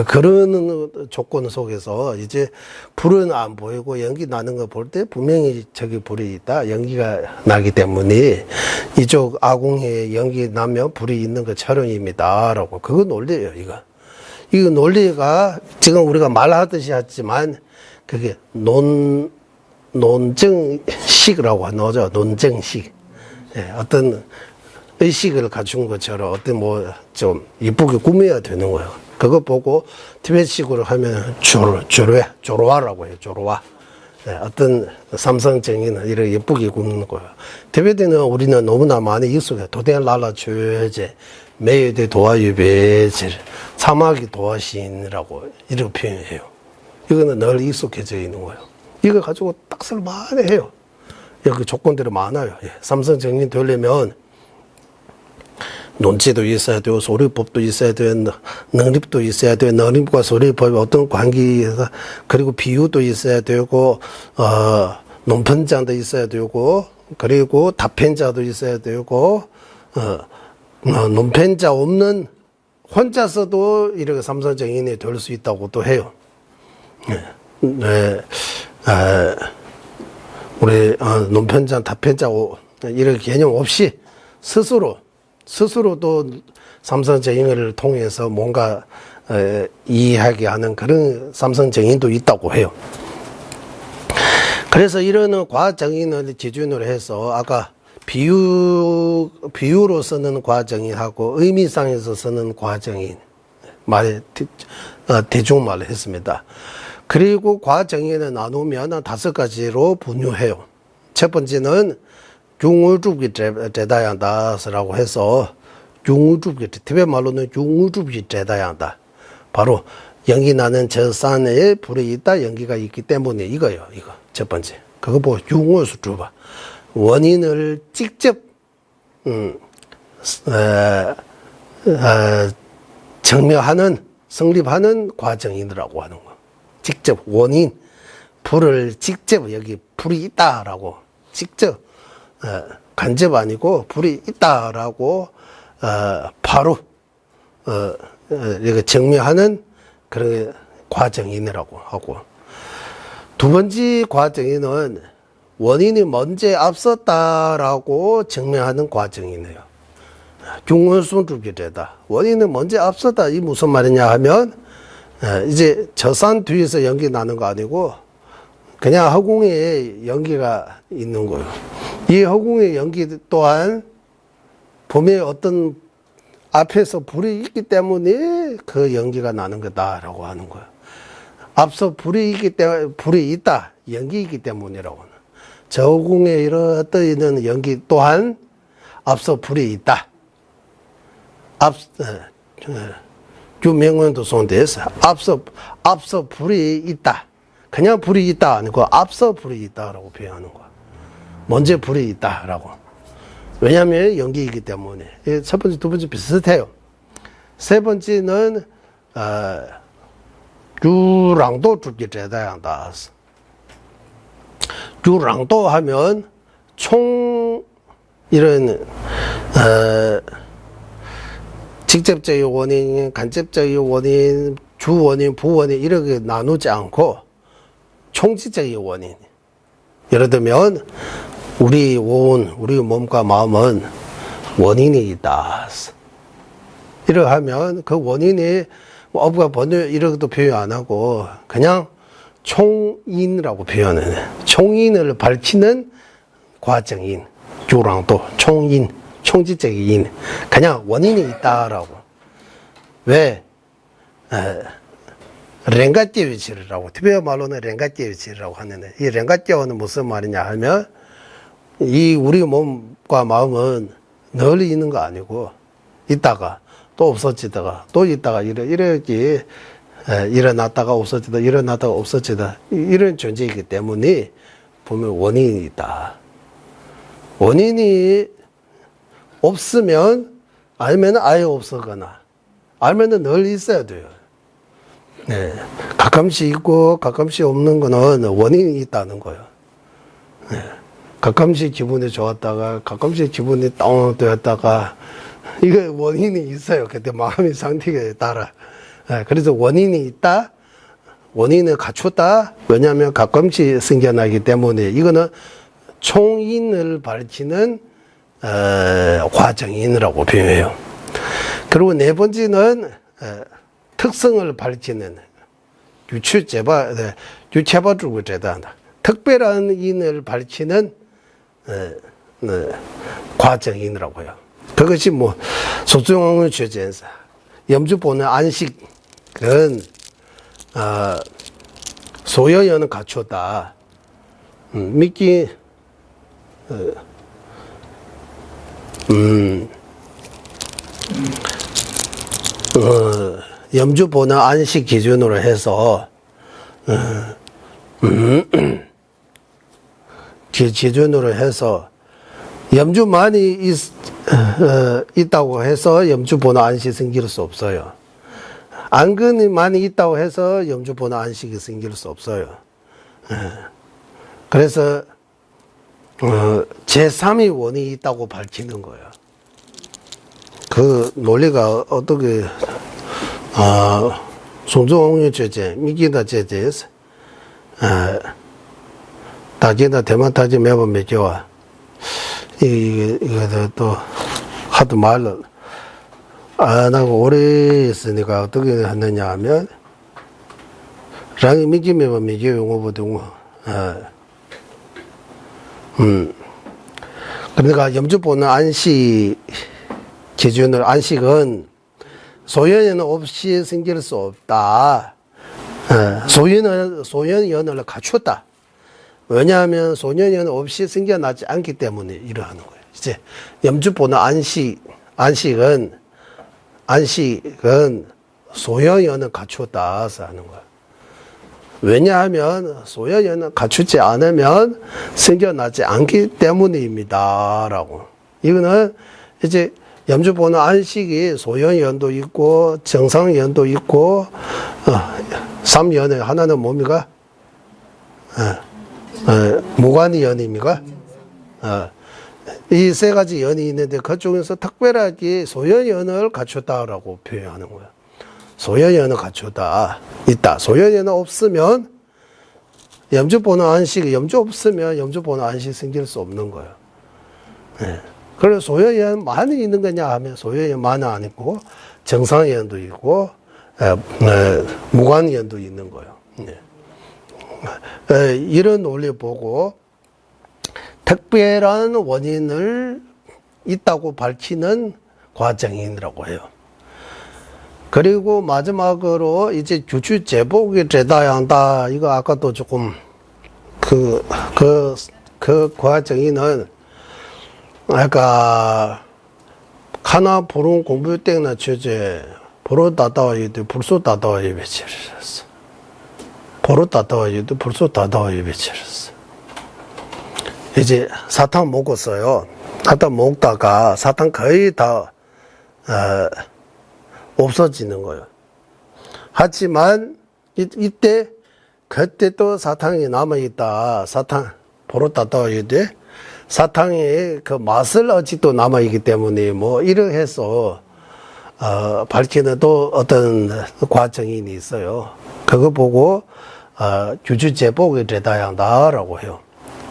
그런 조건 속에서 이제 불은 안 보이고 연기 나는 거 볼 때 분명히 저기 불이 있다. 연기가 나기 때문에 이쪽 아궁이에 연기 나면 불이 있는 거 촬영입니다라고. 그거 논리예요, 이거. 이거 논리가 지금 우리가 말하듯이 하지만 그게 논증식이라고 하는 거죠. 논증식. 어떤 의식을 갖춘 것처럼 어떤 뭐 좀 이쁘게 꾸며야 되는 거예요. 그거 보고 티베트식으로 하면 조로와라고 해요. 조로와. 어떤 삼성정의는 이렇게 예쁘게 꾸미는 거예요. 티베트는 우리는 너무나 많이 익숙해요. 도대나라 죄제, 매여대 도화유배제, 사마귀 도화신이라고 이렇게 표현해요. 이거는 늘 익숙해져 있는 거예요. 이거 가지고 딱 쓸만해 해요. 여기 조건들이 많아요. 예. 삼성 정인 되려면 논지도 있어야 되고 소리법도 있어야 되고 능립도 있어야 되고 능립과 소리법의 어떤 관계에서 그리고 비유도 있어야 되고 논편자도 있어야 되고 그리고 답편자도 있어야 되고 논편자 없는 혼자서도 이렇게 삼성 정인이 될 수 있다고 또 해요. 네. 우리 논편자, 답편자 이런 개념 없이 스스로도 삼성 정인을 통해서 뭔가 이해하게 하는 그런 삼성 정인도 있다고 해요. 그래서 이런 과학 정인을 기준으로 해서 아까 비유로 쓰는 과학 정인하고 의미상에서 쓰는 과학 정인 대중말로 했습니다. 그리고 과학 정인을 나누면 5가지로 분류해요. 첫 번째는 중우주기 제다양다라고 해서 중우주기 티베트 말로는 중우주기 제다양다. 바로 연기 나는 저 산에 불이 있다, 연기가 있기 때문에 이거요. 이거 첫 번째. 그거 보고 중우수 주봐. 원인을 직접 증명하는 성립하는 과정이라고 하는 거. 직접 원인 불을 직접 여기 불이 있다라고 직접 간접 아니고 불이 있다라고 바로 이렇게 증명하는 그런 과정이라고 하고 두 번째 과정에는 원인이 먼저 앞섰다라고 증명하는 과정이네요. 중원순주기제다. 원인은 먼저 앞섰다. 이 무슨 말이냐 하면 이제 저 산 뒤에서 연기 나는 거 아니고 그냥 허공에 연기가 있는 거예요. 이 허공의 연기 또한 봄에 어떤 앞에서 불이 있기 때문에 그 연기가 나는 거다라고 하는 거예요. 앞서 불이 있기 때문에 불이 있다. 연기 있기 때문이라고 하는. 저 허공에 이런 떠있는 연기 또한 앞서 불이 있다. 주명문도 손대서 앞서 불이 있다. 그냥 불이 있다 아니고 앞서 불이 있다라고 표현하는 거야. 먼저 불이 있다라고. 왜냐하면 연기이기 때문에. 첫 번째, 두 번째 비슷해요. 세 번째는 유랑도 주기 제다양다. 유랑도 하면 총 이런 직접적인 원인, 간접적인 원인, 주원인, 부원인 이렇게 나누지 않고 총체적인 원인. 예를 들면 우리 몸과 마음은 원인이 있다. 이렇게 하면 그 원인이 업과 번호 이런 것도 표현 안 하고 그냥 총인이라고 표현해. 총인을 밝히는 과정인. 주랑도 총인. 총지적인 인. 그냥 원인이 있다라고. 왜? 랭가제위치라고. 티베트 말로는 랭가제위치라고 하는데, 이 랭가제위는 무슨 말이냐 하면, 이 우리 몸과 마음은 늘 있는 거 아니고, 있다가, 또 없어지다가, 또 있다가, 이렇게, 일어났다가 없어지다, 일어났다가 없어지다, 이런 존재이기 때문에, 보면 원인이 있다. 원인이 없으면 알면 아예 없어거나 알면은 늘 있어야 돼요. 네. 가끔씩 있고 가끔씩 없는 거는 원인이 있다는 거예요. 네. 가끔씩 기분이 좋았다가 가끔씩 기분이 다운되었다가 이거 원인이 있어요. 그때 마음의 상태에 따라. 네. 그래서 원인이 있다. 원인을 갖췄다. 왜냐하면 가끔씩 생겨나기 때문에 이거는 총인을 밝히는 과정인이라고 표현해요. 그리고 네 번째는 특성을 밝히는 유체바주고 제단다. 특별한 인을 밝히는 과정인이라고 해요. 그것이 뭐 소중한 죄전사, 염주보는 안식은 소여연은 갖췄다. 믿기 염주보는 안식 기준으로 해서 기준으로 해서 염주만이 있다고 해서 염주번호 안식이 생길 수 없어요. 안근이 많이 있다고 해서 염주번호 안식이 생길 수 없어요. 그래서 제3의 원이 있다고 밝히는 거예요. 그 논리가 어떻게 송정홍유제제, 미기다제제에서 다기다 대만타지 매번 매겨와 이거 또 하도 말을 안 하고 오래 했으니까 어떻게 했느냐 하면 랑이 미기 매번 매겨 용어보던 그러니까 염주보는 안식 기준으로 안식은 소연연 없이 생길 수 없다. 소연연을 갖췄다. 왜냐하면 소연연 없이 생겨나지 않기 때문에 이러하는 거예요. 이제 염주보는 안식은 소연연을 갖췄다. 하는 거예요. 왜냐하면 소연연을 갖추지 않으면 생겨나지 않기 때문입니다. 라고. 이거는 이제 염주보는 안식이 소연연도 있고 정상연도 있고 3연에 하나는 뭡니까? 무관연입니까? 이 세 가지 연이 있는데 그중에서 특별하게 소연연을 갖췄다라고 표현하는 거예요. 소연연을 갖췄다. 있다. 소연연은 없으면 염주보는 안식이 염주 없으면 염주보는 안식 생길 수 없는 거예요. 그래서 소연연 많이 있는 거냐 하면 소연연 많이 아니고 정상연도 있고 무관연도 있는 거예요. 이런 논리 보고 특별한 원인을 있다고 밝히는 과정이라고 해요. 그리고 마지막으로 이제 규칙 제복이 되다야 한다. 이거 아까도 조금 그 과정이는 아까 하나 보름 공부 때나 주제 보러 다다와이도 불소 다다와이 배치했어. 보러 다다와이도 불소 다다와이 배치했어. 이제 사탕 먹었어요. 사탕 먹다가 사탕 거의 다 없어지는 거예요. 하지만 이때 그때 또 사탕이 남아 있다. 사탕 보러 다다와이도 사탕의 그 맛을 아직도 남아 있기 때문에 뭐 이러해서 밝히는 또 어떤 과정이 있어요. 그거 보고 규주 제복이 되다야 한다라고 해요.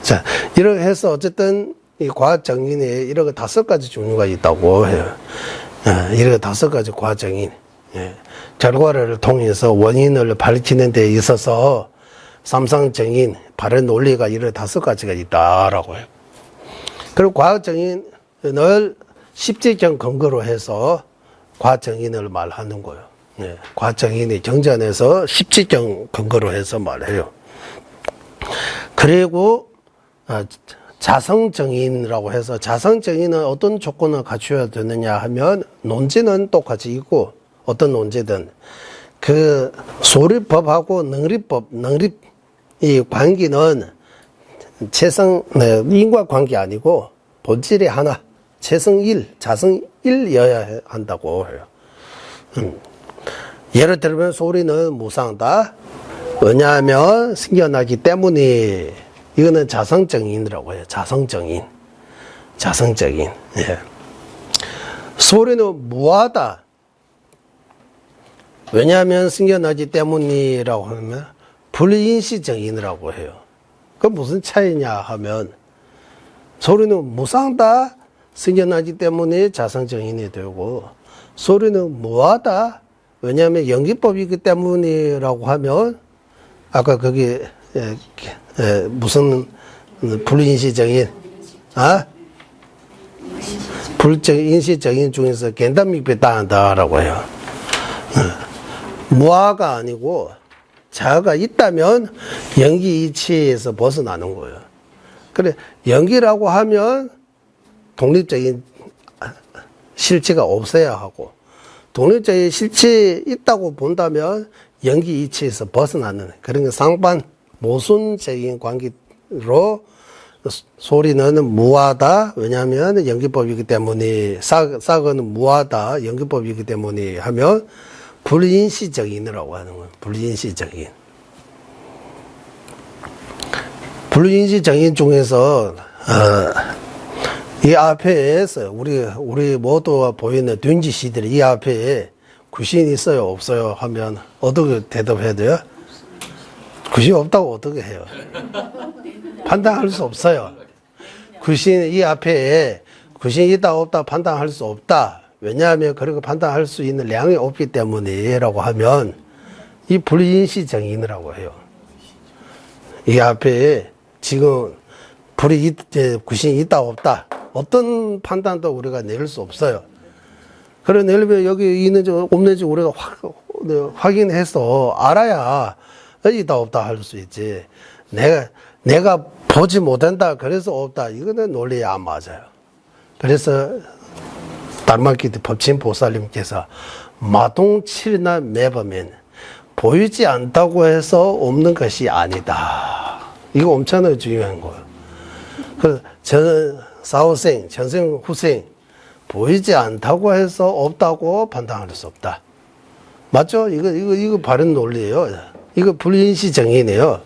자, 이렇게 해서 어쨌든 이 과학 정인에 이렇게 5가지 종류가 있다고 해요. 이렇게 5가지 과학 정인. 결과를 통해서 원인을 밝히는 데 있어서 삼상 정인, 바른 논리가 이렇게 5가지가 있다라고 해요. 그리고 과학 정인을 십지경 근거로 해서 과학 정인을 말하는 거예요. 과학 정인이 경전에서 십지경 근거로 해서 말해요. 그리고 자성정인이라고 해서 자성정인은 어떤 조건을 갖춰야 되느냐 하면 논지는 똑같이 있고 어떤 논지든 그 소리법하고 능립 이 관계는 인과관계 아니고 본질이 하나 자성일여야 한다고 해요. 예를 들면 소리는 무상다. 왜냐하면 생겨나기 때문에 이거는 자성정인이라고 해요. 자성정인. 예. 소리는 무하다. 왜냐하면 생겨나기 때문이라고 하면 불인시정인이라고 해요. 그 무슨 차이냐 하면 소리는 무상다. 생겨나기 때문에 자성정인이 되고 소리는 무하다. 왜냐하면 연기법이기 때문이라고 하면 아까 거기 무슨 불인시정인, 불인시정인 중에서 겐담믹배 따한다라고 해요. 무아가 아니고 자아가 있다면 연기 이치에서 벗어나는 거예요. 그래 연기라고 하면 독립적인 실체가 없어야 하고 독립적인 실체 있다고 본다면 연기 이치에서 벗어나는 그런 게 상반 모순적인 관계로 소리는 무하다. 왜냐하면 연기법이기 때문에 싹은 무하다. 연기법이기 때문에 하면 불인시적인이라고 하는 거예요. 불인시적인. 불인시적인 중에서 이 앞에서 우리 모두가 보이는 둔지시들이 이 앞에 구신이 있어요, 없어요 하면 어떻게 대답해야 돼요? 구신이 없다고 어떻게 해요? 판단할 수 없어요. 이 앞에 구신이 있다 없다 판단할 수 없다. 왜냐하면 그렇게 판단할 수 있는 량이 없기 때문이라고 하면 이 불인시 정인이라고 해요. 이 앞에 지금 구신이 있다 없다 어떤 판단도 우리가 내릴 수 없어요. 그래 내리면 여기 있는지 없는지 우리가 확인해서 알아야 있다 없다 할 수 있지. 내가 보지 못한다 그래서 없다 이거는 논리에 안 맞아요. 그래서 달마키드 법친보살님께서 마동칠이나 매범인 보이지 않다고 해서 없는 것이 아니다. 이거 엄청나게 중요한 거예요. 그 사후생, 전생, 후생 보이지 않다고 해서 없다고 판단할 수 없다. 맞죠? 이거 바른 논리예요. 이거 불인시 정의네요.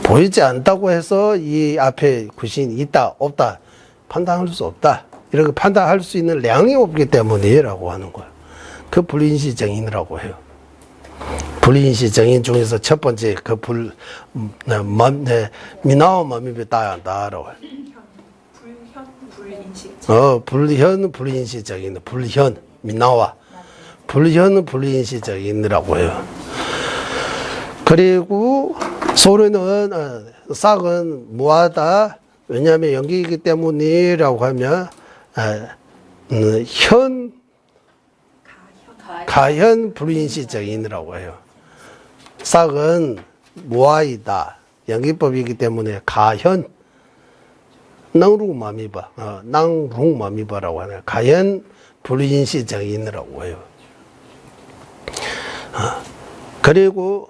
보이지 않다고 해서 이 앞에 구신이 있다, 없다 판단할 수 없다. 이렇게 판단할 수 있는 량이 없기 때문이라고 하는 거예요. 그 불인시 정인이라고 해요. 불인시 정인 중에서 첫 번째 그 미나오 마미비 따야한다라고 해요. 불현 불인시 정인, 불현 미나와 불현 불인시 정인이라고 해요. 그리고 소리는 싹은 무하다. 왜냐하면 연기이기 때문이라고 하면 가현 불인시적인이라고 해요. 싹은 무아이다. 연기법이기 때문에 가현 낭룽마미바라고 하네요. 가현 불인시적인이라고 해요. 그리고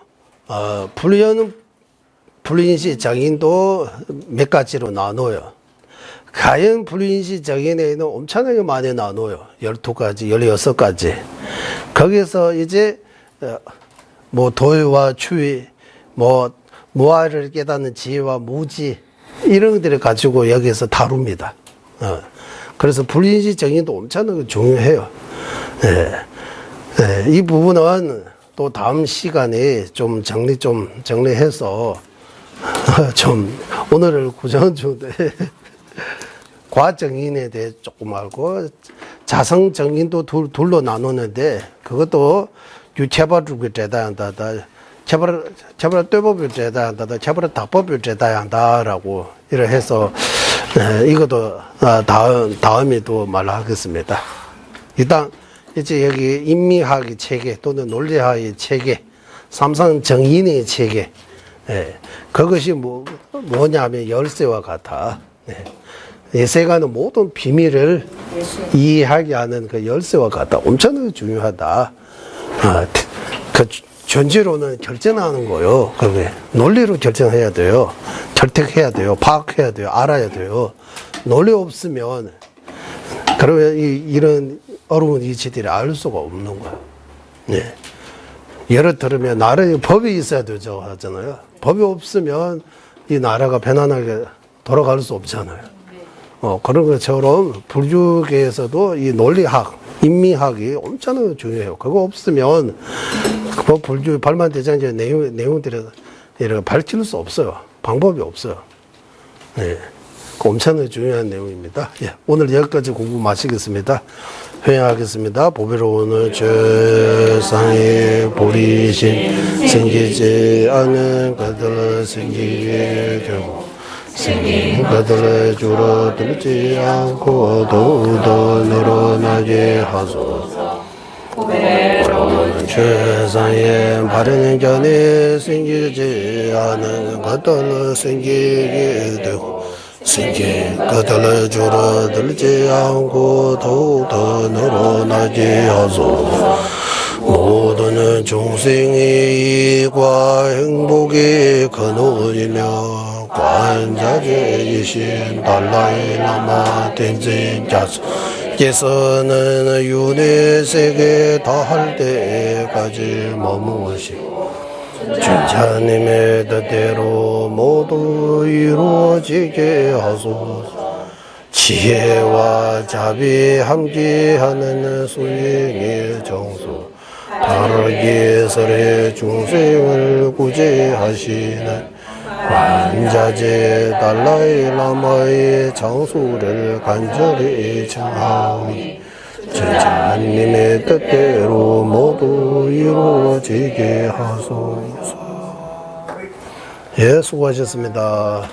불인시 정인도 몇 가지로 나눠요. 가연 불인시 정인에는 엄청나게 많이 나눠요. 12가지, 16가지. 거기서 이제 뭐 도의와 추의, 뭐 무아를 깨닫는 지혜와 무지 이런 것들을 가지고 여기서 다룹니다. 그래서 불인시 정인도 엄청나게 중요해요. 이 부분은 또 다음 시간에 좀 정리해서 좀 오늘을 구정 중에 과정인에 대해 조금 알고 자성정인도 둘로 나누는데 그것도 유체발을 제다야 한다다 체발 떼법을 제다야 한다다 체발 다법을 제다야 한다라고 이래 해서 이것도 다음에 또 말하겠습니다. 일단 이제 여기 인미학의 체계 또는 논리학의 체계, 삼상정인의 체계, 그것이 뭐냐면 열쇠와 같아. 이 세간의 모든 비밀을 이해하게 하는 그 열쇠와 같다. 엄청나게 중요하다. 그 전제로는 결정하는 거요. 그게 논리로 결정해야 돼요. 절택해야 돼요. 파악해야 돼요. 알아야 돼요. 논리 없으면 그러면 이런 어려운 이치들이 알 수가 없는 거야. 네. 예를 들면 나라에 법이 있어야 되죠 하잖아요. 법이 없으면 이 나라가 편안하게 돌아갈 수 없잖아요. 그런 것처럼 불교계에서도 이 논리학, 인미학이 엄청나게 중요해요. 그거 없으면 그 불교 발만대장제 내용들을 이렇게 밝힐 수 없어요. 방법이 없어요. 네. 엄청나게 중요한 내용입니다. 예, 오늘 여기까지 공부 마치겠습니다. 회양하겠습니다. 보배로운을 최상의 보리신 생기지 않은 것들을 생기게 되고 생긴 것들을 줄어들지 않고 더욱더 늘어나게 하소서. 보배로운 최상의 바른 견에 생기지 않은 것들을 생기게 되고 생긴 것들을 줄어들지 않고 더욱더 늘어나게 하소서. 모든 중생의 이익과 행복의 근원이며 관자재이신 달라이라마 텐진 자수께서는 윤회 세계 다할 때까지 머무시고 주자님의 뜻대로 모두 이루어지게 하소서. 지혜와 자비 함께하는 수행의 정수 다르게 설의 중생을 구제하시는 관자재 달라이라마의 장수를 간절히 청하오니 제자님의 뜻대로 모두 이루어지게 하소서. 예, 수고하셨습니다.